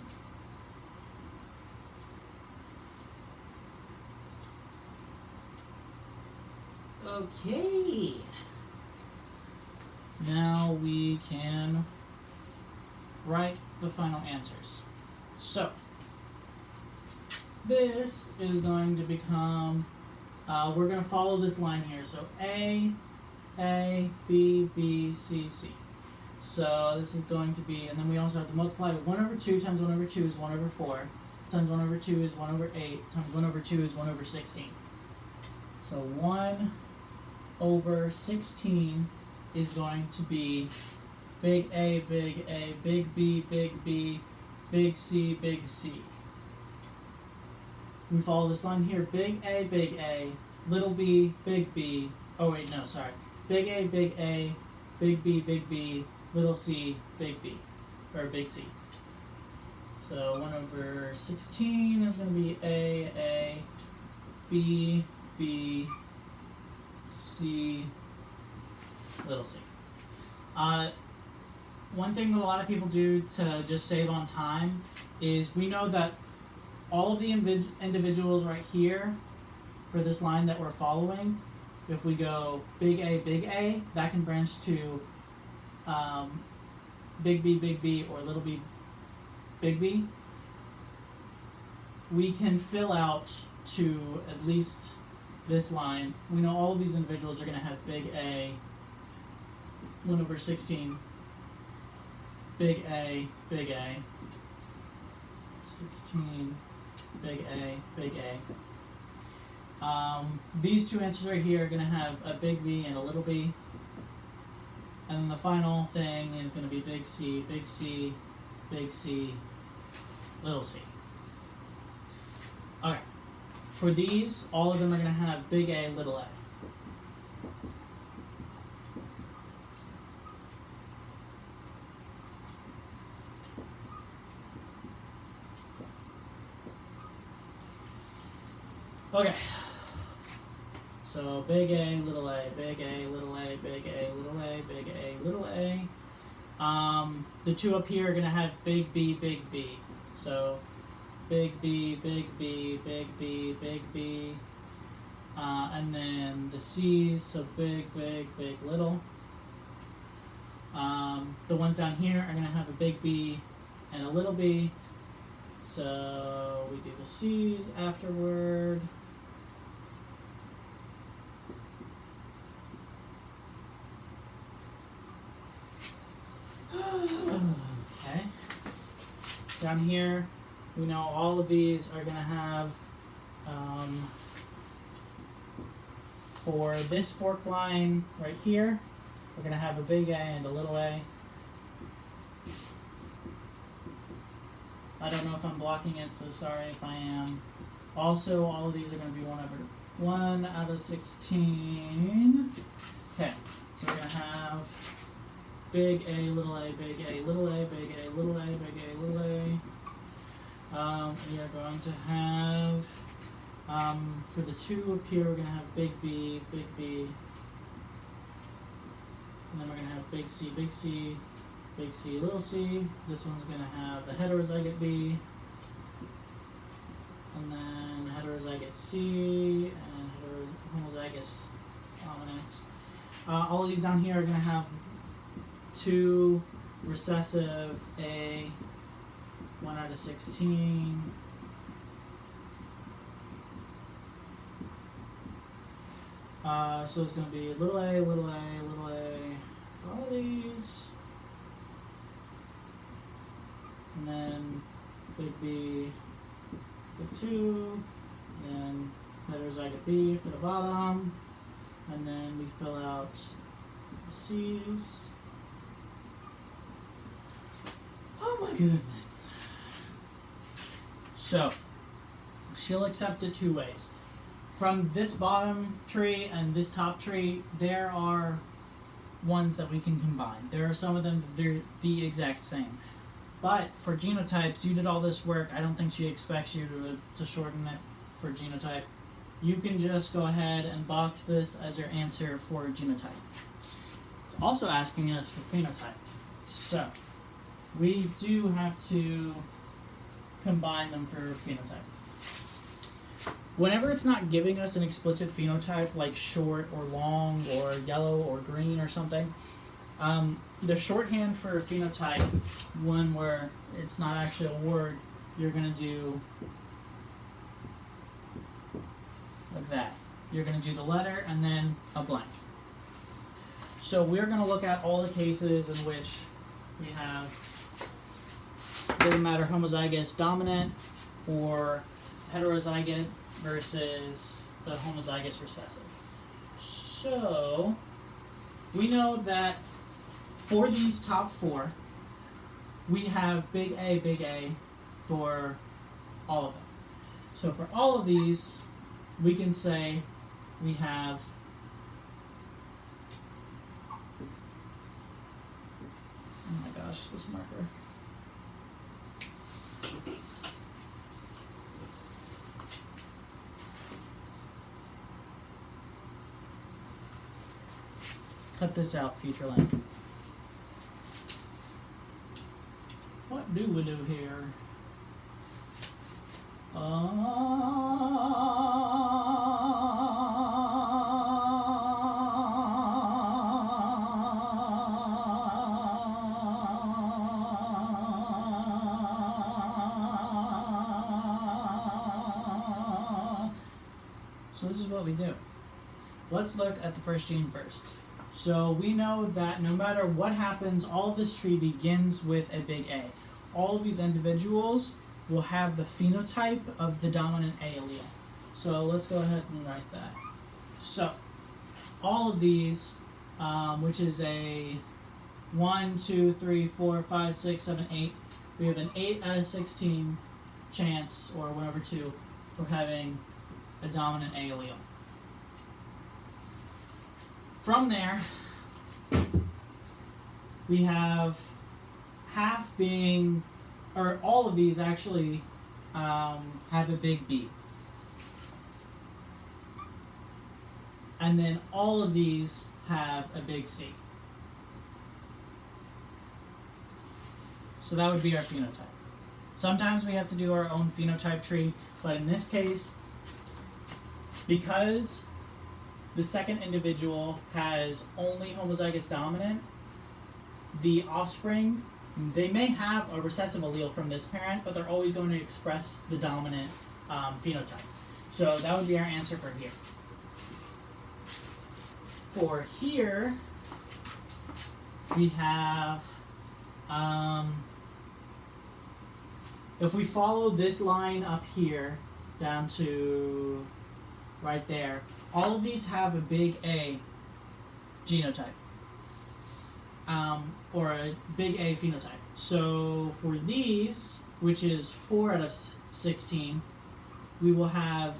Okay. Now we can write the final answers. So, this is going to become, we're going to follow this line here. So A, B, B, C, C. So this is going to be, and then we also have to multiply 1/2 times 1/2 is 1/4, times 1/2 is 1/8, times 1/2 is 1/16. So 1/16 is going to be big A, big A, big B, big B, big C, big C. We follow this line here. Big A, little b, big B. Oh wait, no, sorry. Big A, big B, little c, big B. Or big C. So 1/16 is going to be A, B, B, C, little c. One thing that a lot of people do to just save on time is we know that all of the individuals right here for this line that we're following, if we go big A, that can branch to big B, or little b, big B. We can fill out to at least this line. We know all of these individuals are going to have big A, 1 over 16, big A, 16, big A. These two answers right here are going to have a big B and a little b. And then the final thing is going to be big C, little c. Okay. For these, all of them are going to have big A, little a. Okay. So big A, little a, big A, little a, big A, little a, big A, little a. The two up here are going to have big B, big B. So big B, big B, big B, big B. And then the C's, so big, little. The ones down here are going to have a big B and a little b. So we do the C's afterward. Okay. Down here, we know all of these are going to have, for this fork line right here, we're going to have a big A and a little a. I don't know if I'm blocking it, so sorry if I am. Also, all of these are going to be 1 out of 16. Okay, so we're going to have big A, little a, big A, little a, big A, little a, big A, little a. We are going to have, for the two up here, we're going to have big B, and then we're going to have big C, little c. This one's going to have the heterozygote B, and then heterozygote C, and homozygous dominance. All of these down here are going to have two recessive A, 1 out of 16. So it's going to be little a, for all of these. And then big B for 2, then heterozygote B for the bottom, and then we fill out the C's. Oh my goodness. So, she'll accept it two ways. From this bottom tree and this top tree, there are ones that we can combine. There are some of them that they're the exact same. But for genotypes, you did all this work. I don't think she expects you to shorten it for genotype. You can just go ahead and box this as your answer for genotype. It's also asking us for phenotype. So, we do have to combine them for phenotype. Whenever it's not giving us an explicit phenotype like short or long or yellow or green or something, the shorthand for a phenotype, one where it's not actually a word, you're going to do like that. You're going to do the letter and then a blank. So we're going to look at all the cases in which we have, doesn't matter, homozygous dominant or heterozygote versus the homozygous recessive. So we know that for these top four, we have big A for all of them. So for all of these, we can say we have oh my gosh, this marker. cut this out, future link. What do we do here? So this is what we do. Let's look at the first gene first. So we know that no matter what happens, all of this tree begins with a big A. All of these individuals will have the phenotype of the dominant A allele. So let's go ahead and write that. So all of these, which is a 1, 2, 3, 4, 5, 6, 7, 8, we have an 8 out of 16 chance, or whatever, 2, for having a dominant A allele. From there, we have half being, or all of these actually have a big B. And then all of these have a big C. So that would be our phenotype. Sometimes we have to do our own phenotype tree, but in this case, because the second individual has only homozygous dominant, the offspring, they may have a recessive allele from this parent, but they're always going to express the dominant phenotype. So that would be our answer for here. For here, we have, if we follow this line up here down to right there, all of these have a big A genotype, or a big A phenotype. So for these, which is 4 out of 16, we will have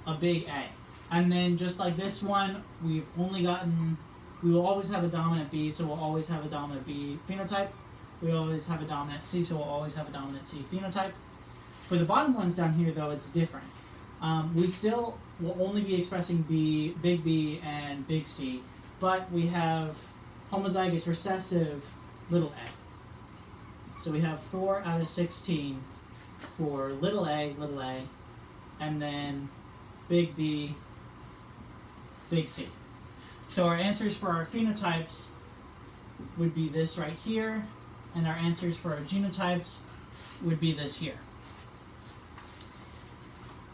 a big A. And then just like this one, we will always have a dominant B, so we'll always have a dominant B phenotype. We always have a dominant C, so we'll always have a dominant C phenotype. For the bottom ones down here, though, it's different. We still will only be expressing big B and big C, but we have homozygous recessive little a. So we have 4 out of 16 for little a, and then big B, big C. So our answers for our phenotypes would be this right here, and our answers for our genotypes would be this here.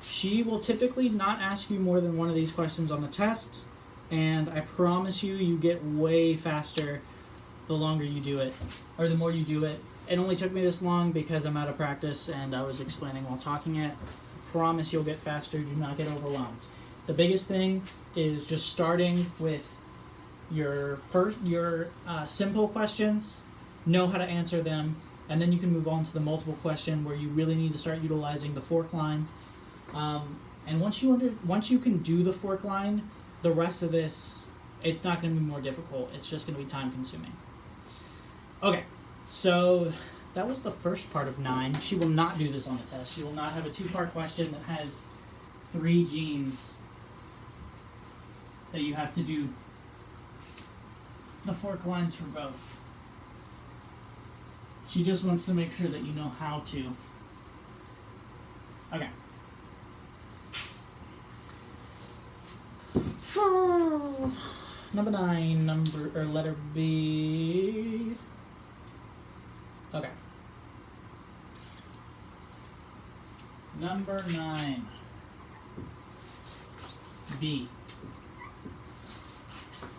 She will typically not ask you more than one of these questions on the test, and I promise you, you get way faster the longer you do it, or the more you do it. It only took me this long because I'm out of practice and I was explaining while talking it. I promise you'll get faster, do not get overwhelmed. The biggest thing is just starting with your simple questions, know how to answer them, and then you can move on to the multiple question where you really need to start utilizing the fork line. And once you can do the fork line, the rest of this, it's not going to be more difficult. It's just going to be time consuming. Okay, so that was the first part of 9. She will not do this on the test. She will not have a 2-part question that has 3 genes that you have to do the fork lines for both. She just wants to make sure that you know how to. Okay. Number 9, letter B. Okay. Number 9. B.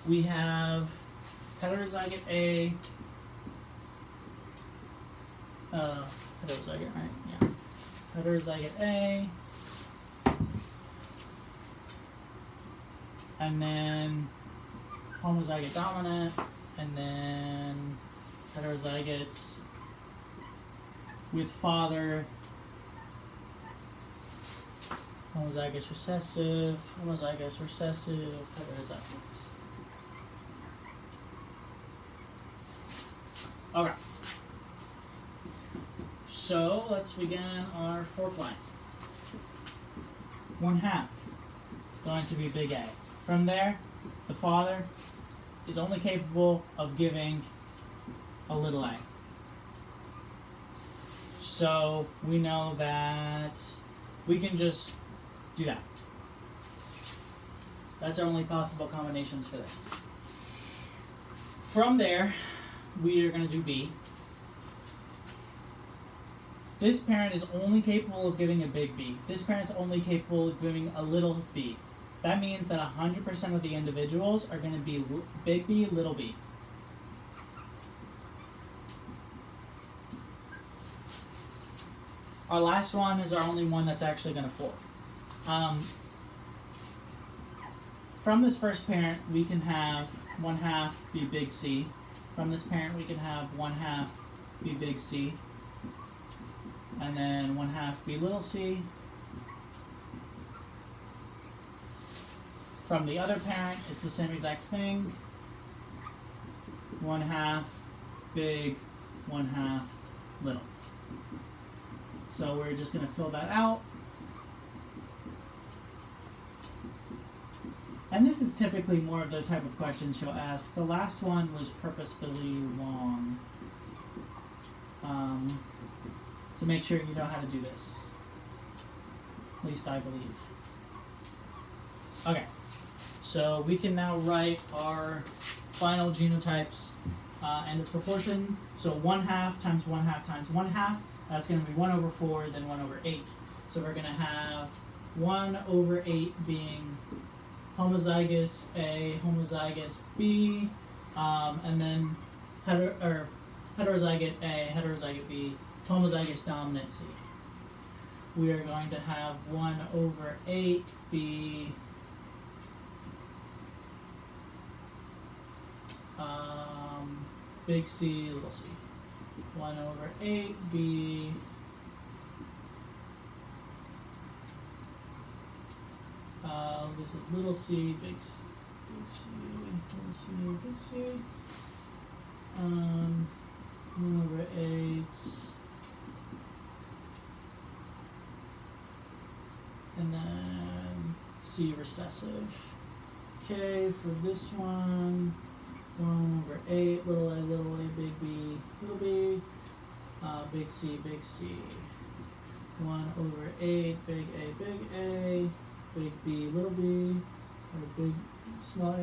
We have heterozygote A. Heterozygote, right? Yeah. Heterozygote A. And then homozygote dominant, and then heterozygote with father, homozygous recessive, heterozygotes. Okay. So let's begin our fork line. 1/2 going to be big A. From there, the father, is only capable of giving a little a. So we know that we can just do that. That's our only possible combinations for this. From there, we are going to do B. This parent is only capable of giving a big B. This parent is only capable of giving a little b. That means that 100% of the individuals are going to be big B, little b. Our last one is our only one that's actually going to fork. From this first parent, we can have 1/2 be big C. From this parent, we can have 1/2 be big C. And then 1/2 be little c. From the other parent, it's the same exact thing. 1/2 big, 1/2 little. So we're just going to fill that out. And this is typically more of the type of question she'll ask. The last one was purposefully long. To make sure you know how to do this. At least I believe. Okay, so we can now write our final genotypes and its proportion. So 1/2 times 1/2 times 1/2, that's going to be 1/4, then 1/8. So we're going to have 1/8 being homozygous A, homozygous B, and then heterozygote A, heterozygote B, homozygous dominant C. We are going to have 1/8 be big C, little c. 1/8 be this is little c, big C, little c, big C. 1/8. And then C recessive. Okay, for this one, 1/8, little a, big B, little b, big C, big C. 1/8, big A, big B, little b, or big, small a,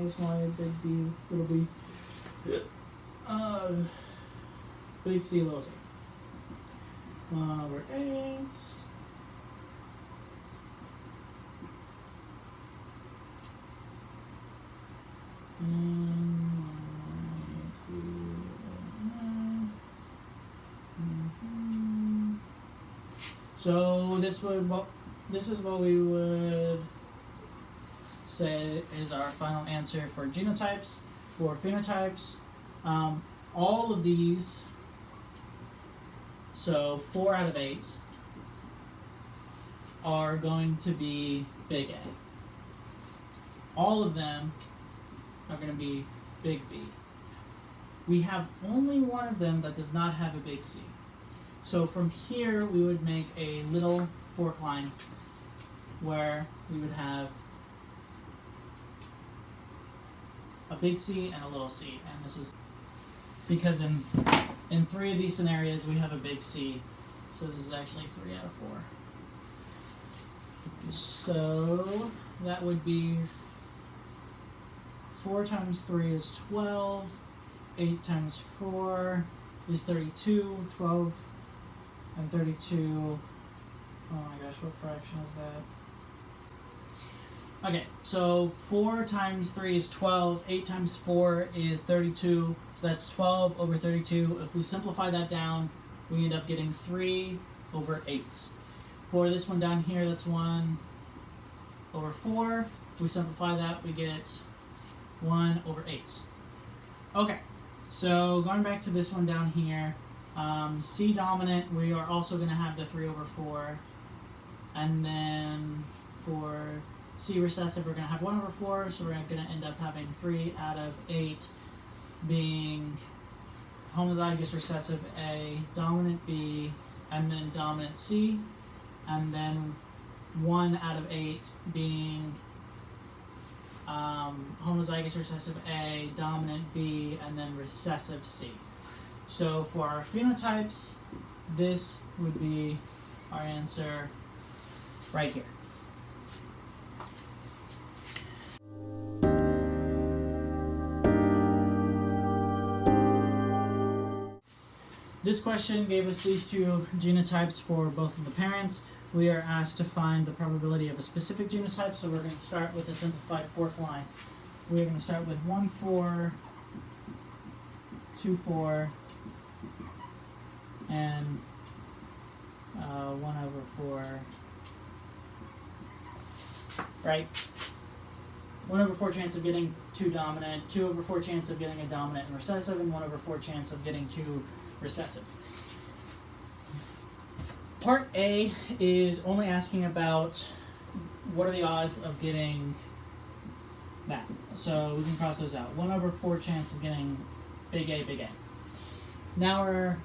big B, little b. Big C, little c. 1/8. So this is what we would say is our final answer for genotypes. For phenotypes, all of these, so 4 out of 8, are going to be big A. All of them are going to be big B. We have only one of them that does not have a big C. So from here, we would make a little fork line where we would have a big C and a little c. And this is because in 3 of these scenarios, we have a big C. So this is actually 3 out of 4. So that would be 4 times 3 is 12, 8 times 4 is 32, 12 and 32, oh my gosh, what fraction is that? Okay, so 4 times 3 is 12, 8 times 4 is 32, so that's 12/32. If we simplify that down, we end up getting 3/8. For this one down here, that's 1/4. If we simplify that, we get 1/8. Okay, so going back to this one down here, C dominant, we are also going to have the 3/4. And then for C recessive, we're going to have 1/4, so we're going to end up having 3 out of 8 being homozygous recessive A, dominant B, and then dominant C, and then 1 out of 8 being homozygous homozygous recessive A, dominant B, and then recessive C. So for our phenotypes, this would be our answer right here. This question gave us these two genotypes for both of the parents. We are asked to find the probability of a specific genotype, so we're going to start with a simplified fourth line. We're going to start with 1, 4, 2, 4, and 1/4, right? 1/4 chance of getting 2 dominant, 2/4 chance of getting a dominant and recessive, and 1/4 chance of getting 2 recessive. Part A is only asking about what are the odds of getting that. So we can cross those out. 1/4 chance of getting big A, big A. Now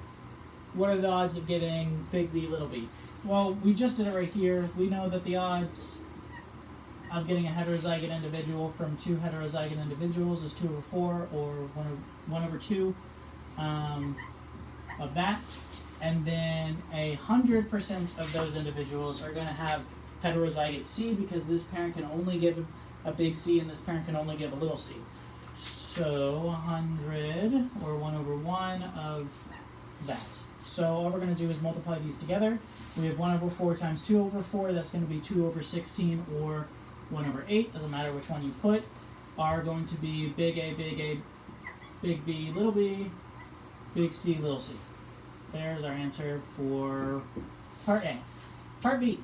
what are the odds of getting big B, little b? Well, we just did it right here. We know that the odds of getting a heterozygote individual from 2 heterozygote individuals is 2/4, or 1/2 of that. And then 100% of those individuals are going to have heterozygote C, because this parent can only give a big C and this parent can only give a little c. So 100, or 1/1 of that. So all we're going to do is multiply these together. We have 1/4 times 2/4, that's going to be 2/16, or 1/8, doesn't matter which one you put, are going to be big A, big B, little b, big C, little c. There's our answer for part A. Part B.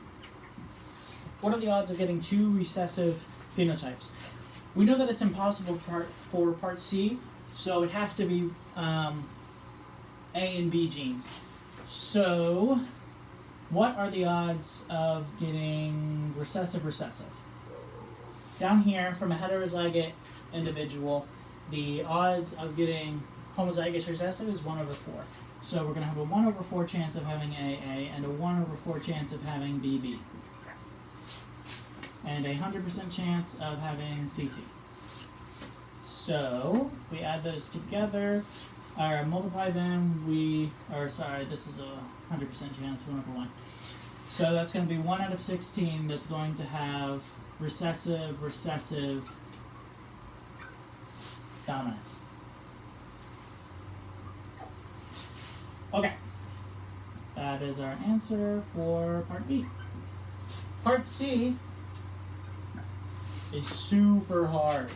What are the odds of getting 2 recessive phenotypes? We know that it's impossible for part C, so it has to be A and B genes. So what are the odds of getting recessive? Down here, from a heterozygote individual, the odds of getting homozygous recessive is 1/4. So we're going to have a 1/4 chance of having AA and a 1/4 chance of having BB. And a 100% chance of having CC. So if we add those together, or multiply them, this is a 100% chance, 1/1. So that's going to be 1 out of 16 that's going to have recessive, dominant. Okay, that is our answer for part B. Part C is super hard.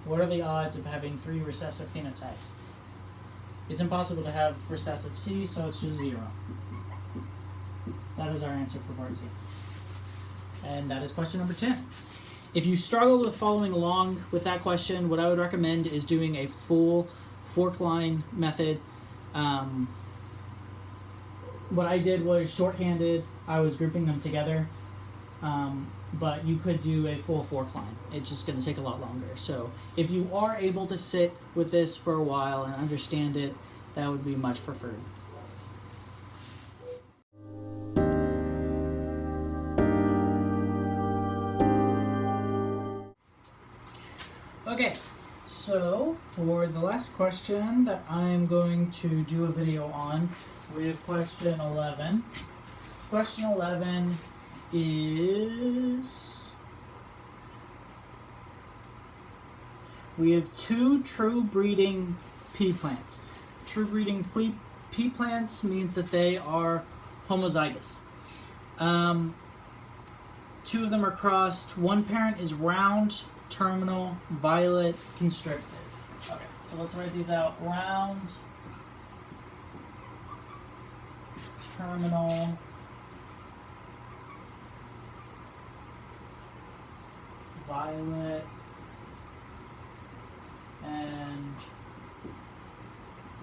What are the odds of having 3 recessive phenotypes? It's impossible to have recessive C, so it's just 0. That is our answer for part C. And that is question number 10. If you struggled with following along with that question, what I would recommend is doing a full fork line method. What I did was shorthanded. I was grouping them together. But you could do a full fork line. It's just going to take a lot longer. So if you are able to sit with this for a while and understand it, that would be much preferred. Okay, so for the last question that I'm going to do a video on, we have question 11. Question 11 is, we have 2 true breeding pea plants. True breeding pea plants means that they are homozygous. 2 of them are crossed. One parent is round, terminal, violet, constricted. Okay, so let's write these out. Round, terminal, violet, and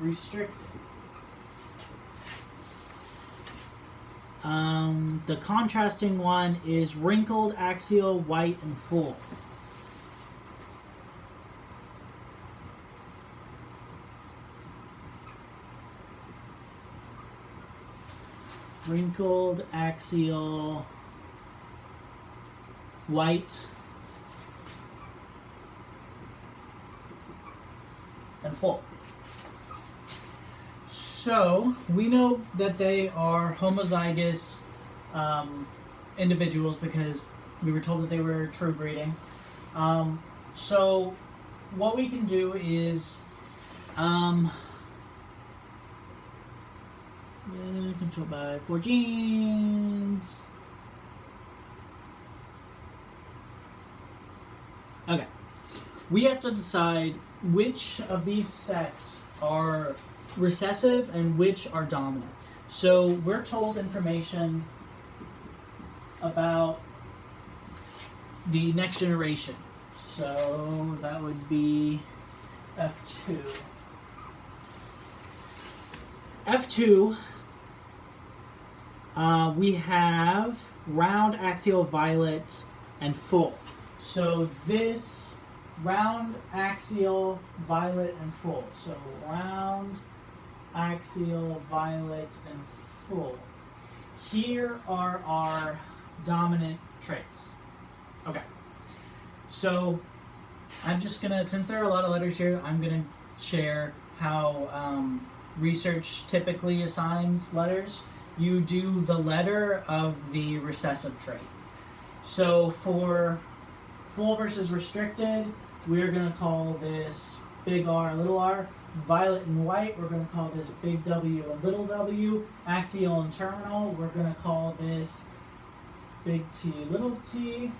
restricted. The contrasting one is wrinkled, axial, white, and full. Wrinkled, axial, white, and full. So we know that they are homozygous individuals because we were told that they were true breeding. So what we can do is controlled by 4 genes. Okay. We have to decide which of these sets are recessive and which are dominant. So we're told information about the next generation. So that would be F2. F2, we have round, axial, violet, and full. So this round, axial, violet, and full. So round, axial, violet, and full. Here are our dominant traits. Okay. So I'm just gonna, since there are a lot of letters here, I'm gonna share how research typically assigns letters. You do the letter of the recessive trait. So for full versus restricted, we're going to call this big R, little r. Violet and white, we're going to call this big W and little w. Axial and terminal, we're going to call this big T, little t.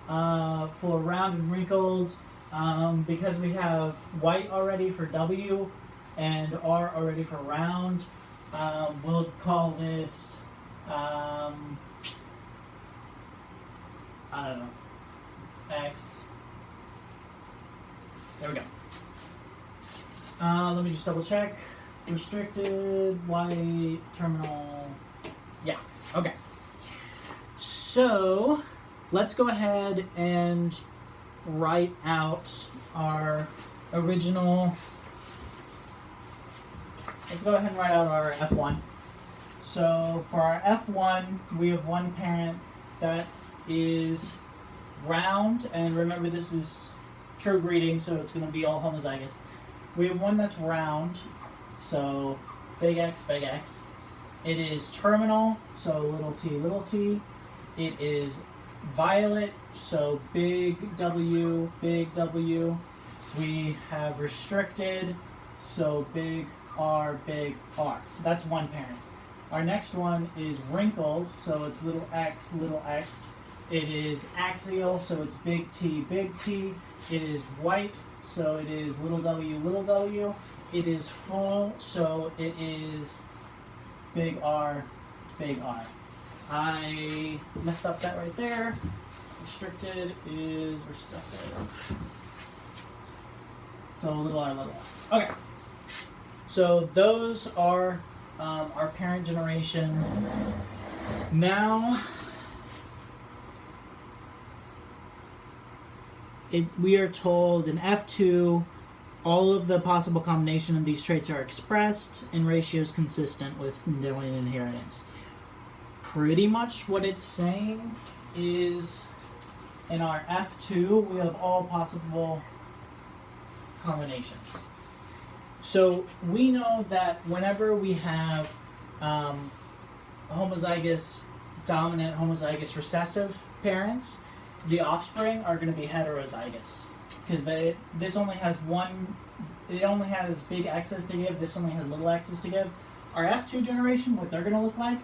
For round and wrinkled, because we have white already for W and R already for round, we'll call this, I don't know, X. There we go. Let me just double check. Restricted, white, terminal. Yeah, okay. So, let's go ahead and write out our original. Let's go ahead and write out our F1. So for our F1, we have one parent that is round, and remember this is true breeding, so it's going to be all homozygous. We have one that's round, so big X, big X. It is terminal, so little t, little t. It is violet, so big W, big W. We have restricted, so big R, big R. That's one parent. Our next one is wrinkled, so it's little x, little x. It is axial, so it's big T, big T. It is white, so it is little w, little w. It is full, so it is big R, big R. I messed up that right there. Restricted is recessive. So little r, little r. Okay. So those are our parent generation. Now, we are told in F2, all of the possible combination of these traits are expressed in ratios consistent with Medlian inheritance. Pretty much what it's saying is in our F2, we have all possible combinations. So we know that whenever we have homozygous dominant, homozygous recessive parents, the offspring are going to be heterozygous because this only has one. It only has big X's to give. This only has little X's to give. Our F2 generation, what they're going to look like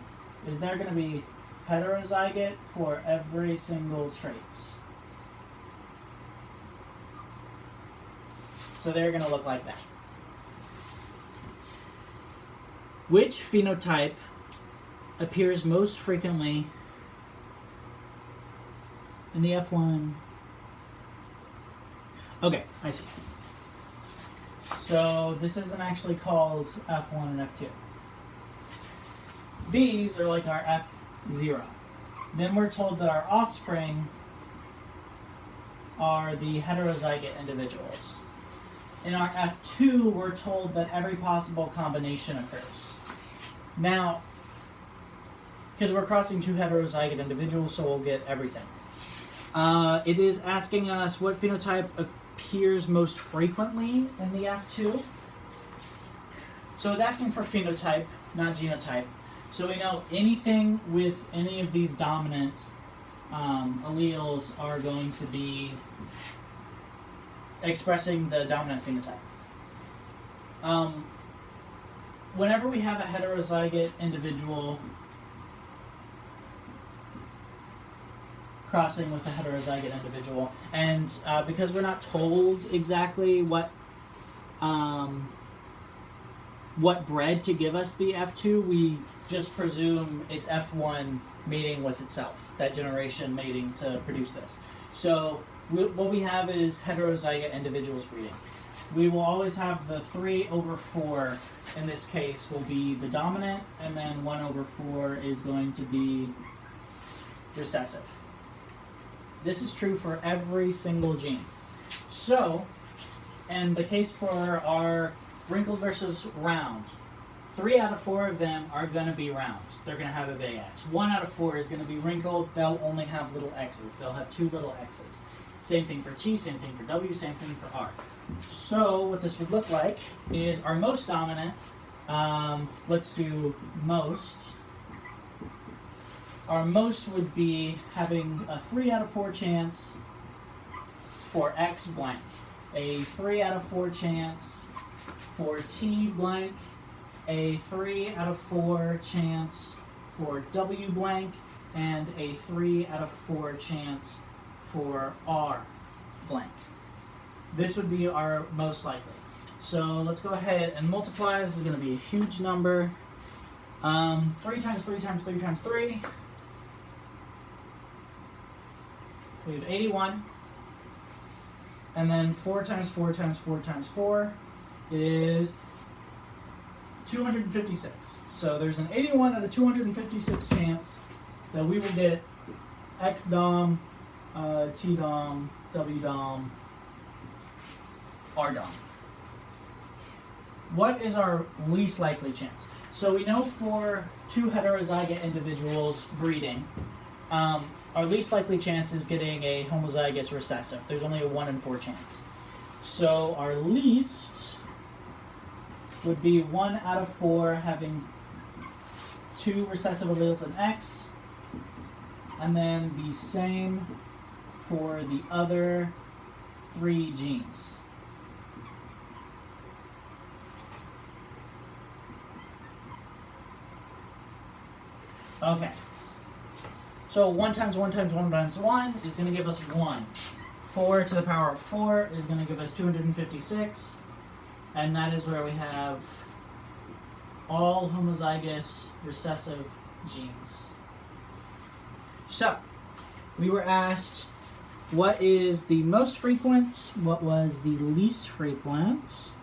is they're going to be heterozygote for every single trait. So they're going to look like that. Which phenotype appears most frequently in the F1? Okay, I see. So this isn't actually called F1 and F2. These are like our F0. Then we're told that our offspring are the heterozygote individuals. In our F2, we're told that every possible combination occurs. Now, because we're crossing two heterozygote individuals, so we'll get everything. It is asking us what phenotype appears most frequently in the F2. So it's asking for phenotype, not genotype. So we know anything with any of these dominant alleles are going to be expressing the dominant phenotype. Whenever we have a heterozygote individual crossing with a heterozygote individual, and because we're not told exactly what bred to give us the F2, we just presume it's F1 mating with itself, that generation mating to produce this. So what we have is heterozygote individuals breeding. We will always have the 3/4 in this case will be the dominant, and then 1/4 is going to be recessive. This is true for every single gene. So, in the case for our wrinkled versus round, 3 out of 4 of them are going to be round. They're going to have a big X. 1 out of 4 is going to be wrinkled. They'll only have little X's. They'll have 2 little X's. Same thing for T, same thing for W, same thing for R. So what this would look like is our most dominant, let's do most. Our most would be having a 3 out of 4 chance for X blank, a 3 out of 4 chance for T blank, a 3 out of 4 chance for W blank, and a 3 out of 4 chance for R blank. This would be our most likely. So let's go ahead and multiply. This is going to be a huge number. 3 times 3 times 3 times 3. We have 81. And then 4 times 4 times 4 times 4 is 256. So there's an 81 out of 256 chance that we will get X dom, T dom, W dom, R dom. What is our least likely chance? So we know for 2 heterozygote individuals breeding, our least likely chance is getting a homozygous recessive. There's only a 1 in 4 chance. So our least would be 1 out of 4 having 2 recessive alleles in X, and then the same for the other 3 genes. Okay. So 1 times 1 times 1 times 1 is going to give us 1. 4 to the power of 4 is going to give us 256. And that is where we have all homozygous recessive genes. So, we were asked what is the most frequent, what was the least frequent.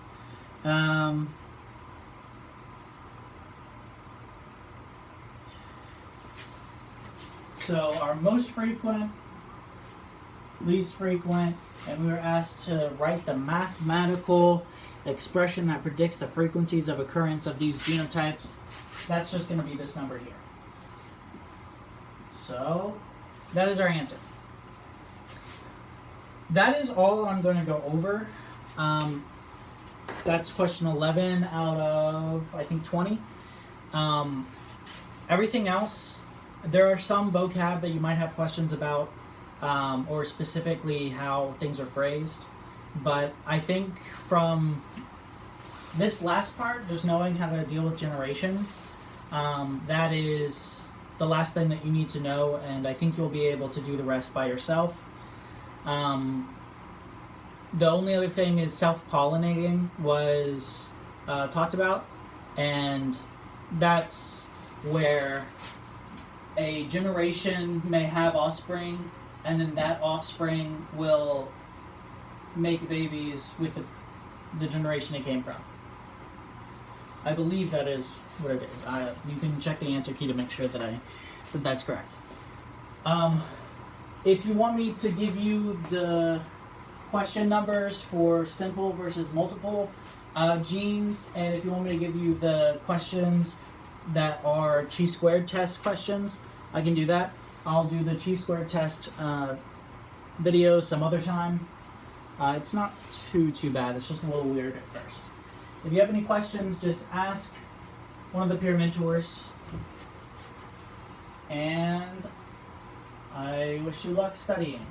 So our most frequent, least frequent, and we were asked to write the mathematical expression that predicts the frequencies of occurrence of these genotypes. That's just going to be this number here. So that is our answer. That is all I'm going to go over. That's question 11 out of, I think, 20. Everything else, there are some vocab that you might have questions about, or specifically how things are phrased. But I think from this last part, just knowing how to deal with generations, that is the last thing that you need to know, and I think you'll be able to do the rest by yourself. The only other thing is self-pollinating was talked about, and that's where a generation may have offspring, and then that offspring will make babies with the generation it came from. I believe that is what it is. You can check the answer key to make sure that that's correct. If you want me to give you the question numbers for simple versus multiple genes, and if you want me to give you the questions that are chi-squared test questions, I can do that. I'll do the chi-squared test video some other time. It's not too bad. It's just a little weird at first. If you have any questions, just ask one of the peer mentors. And I wish you luck studying.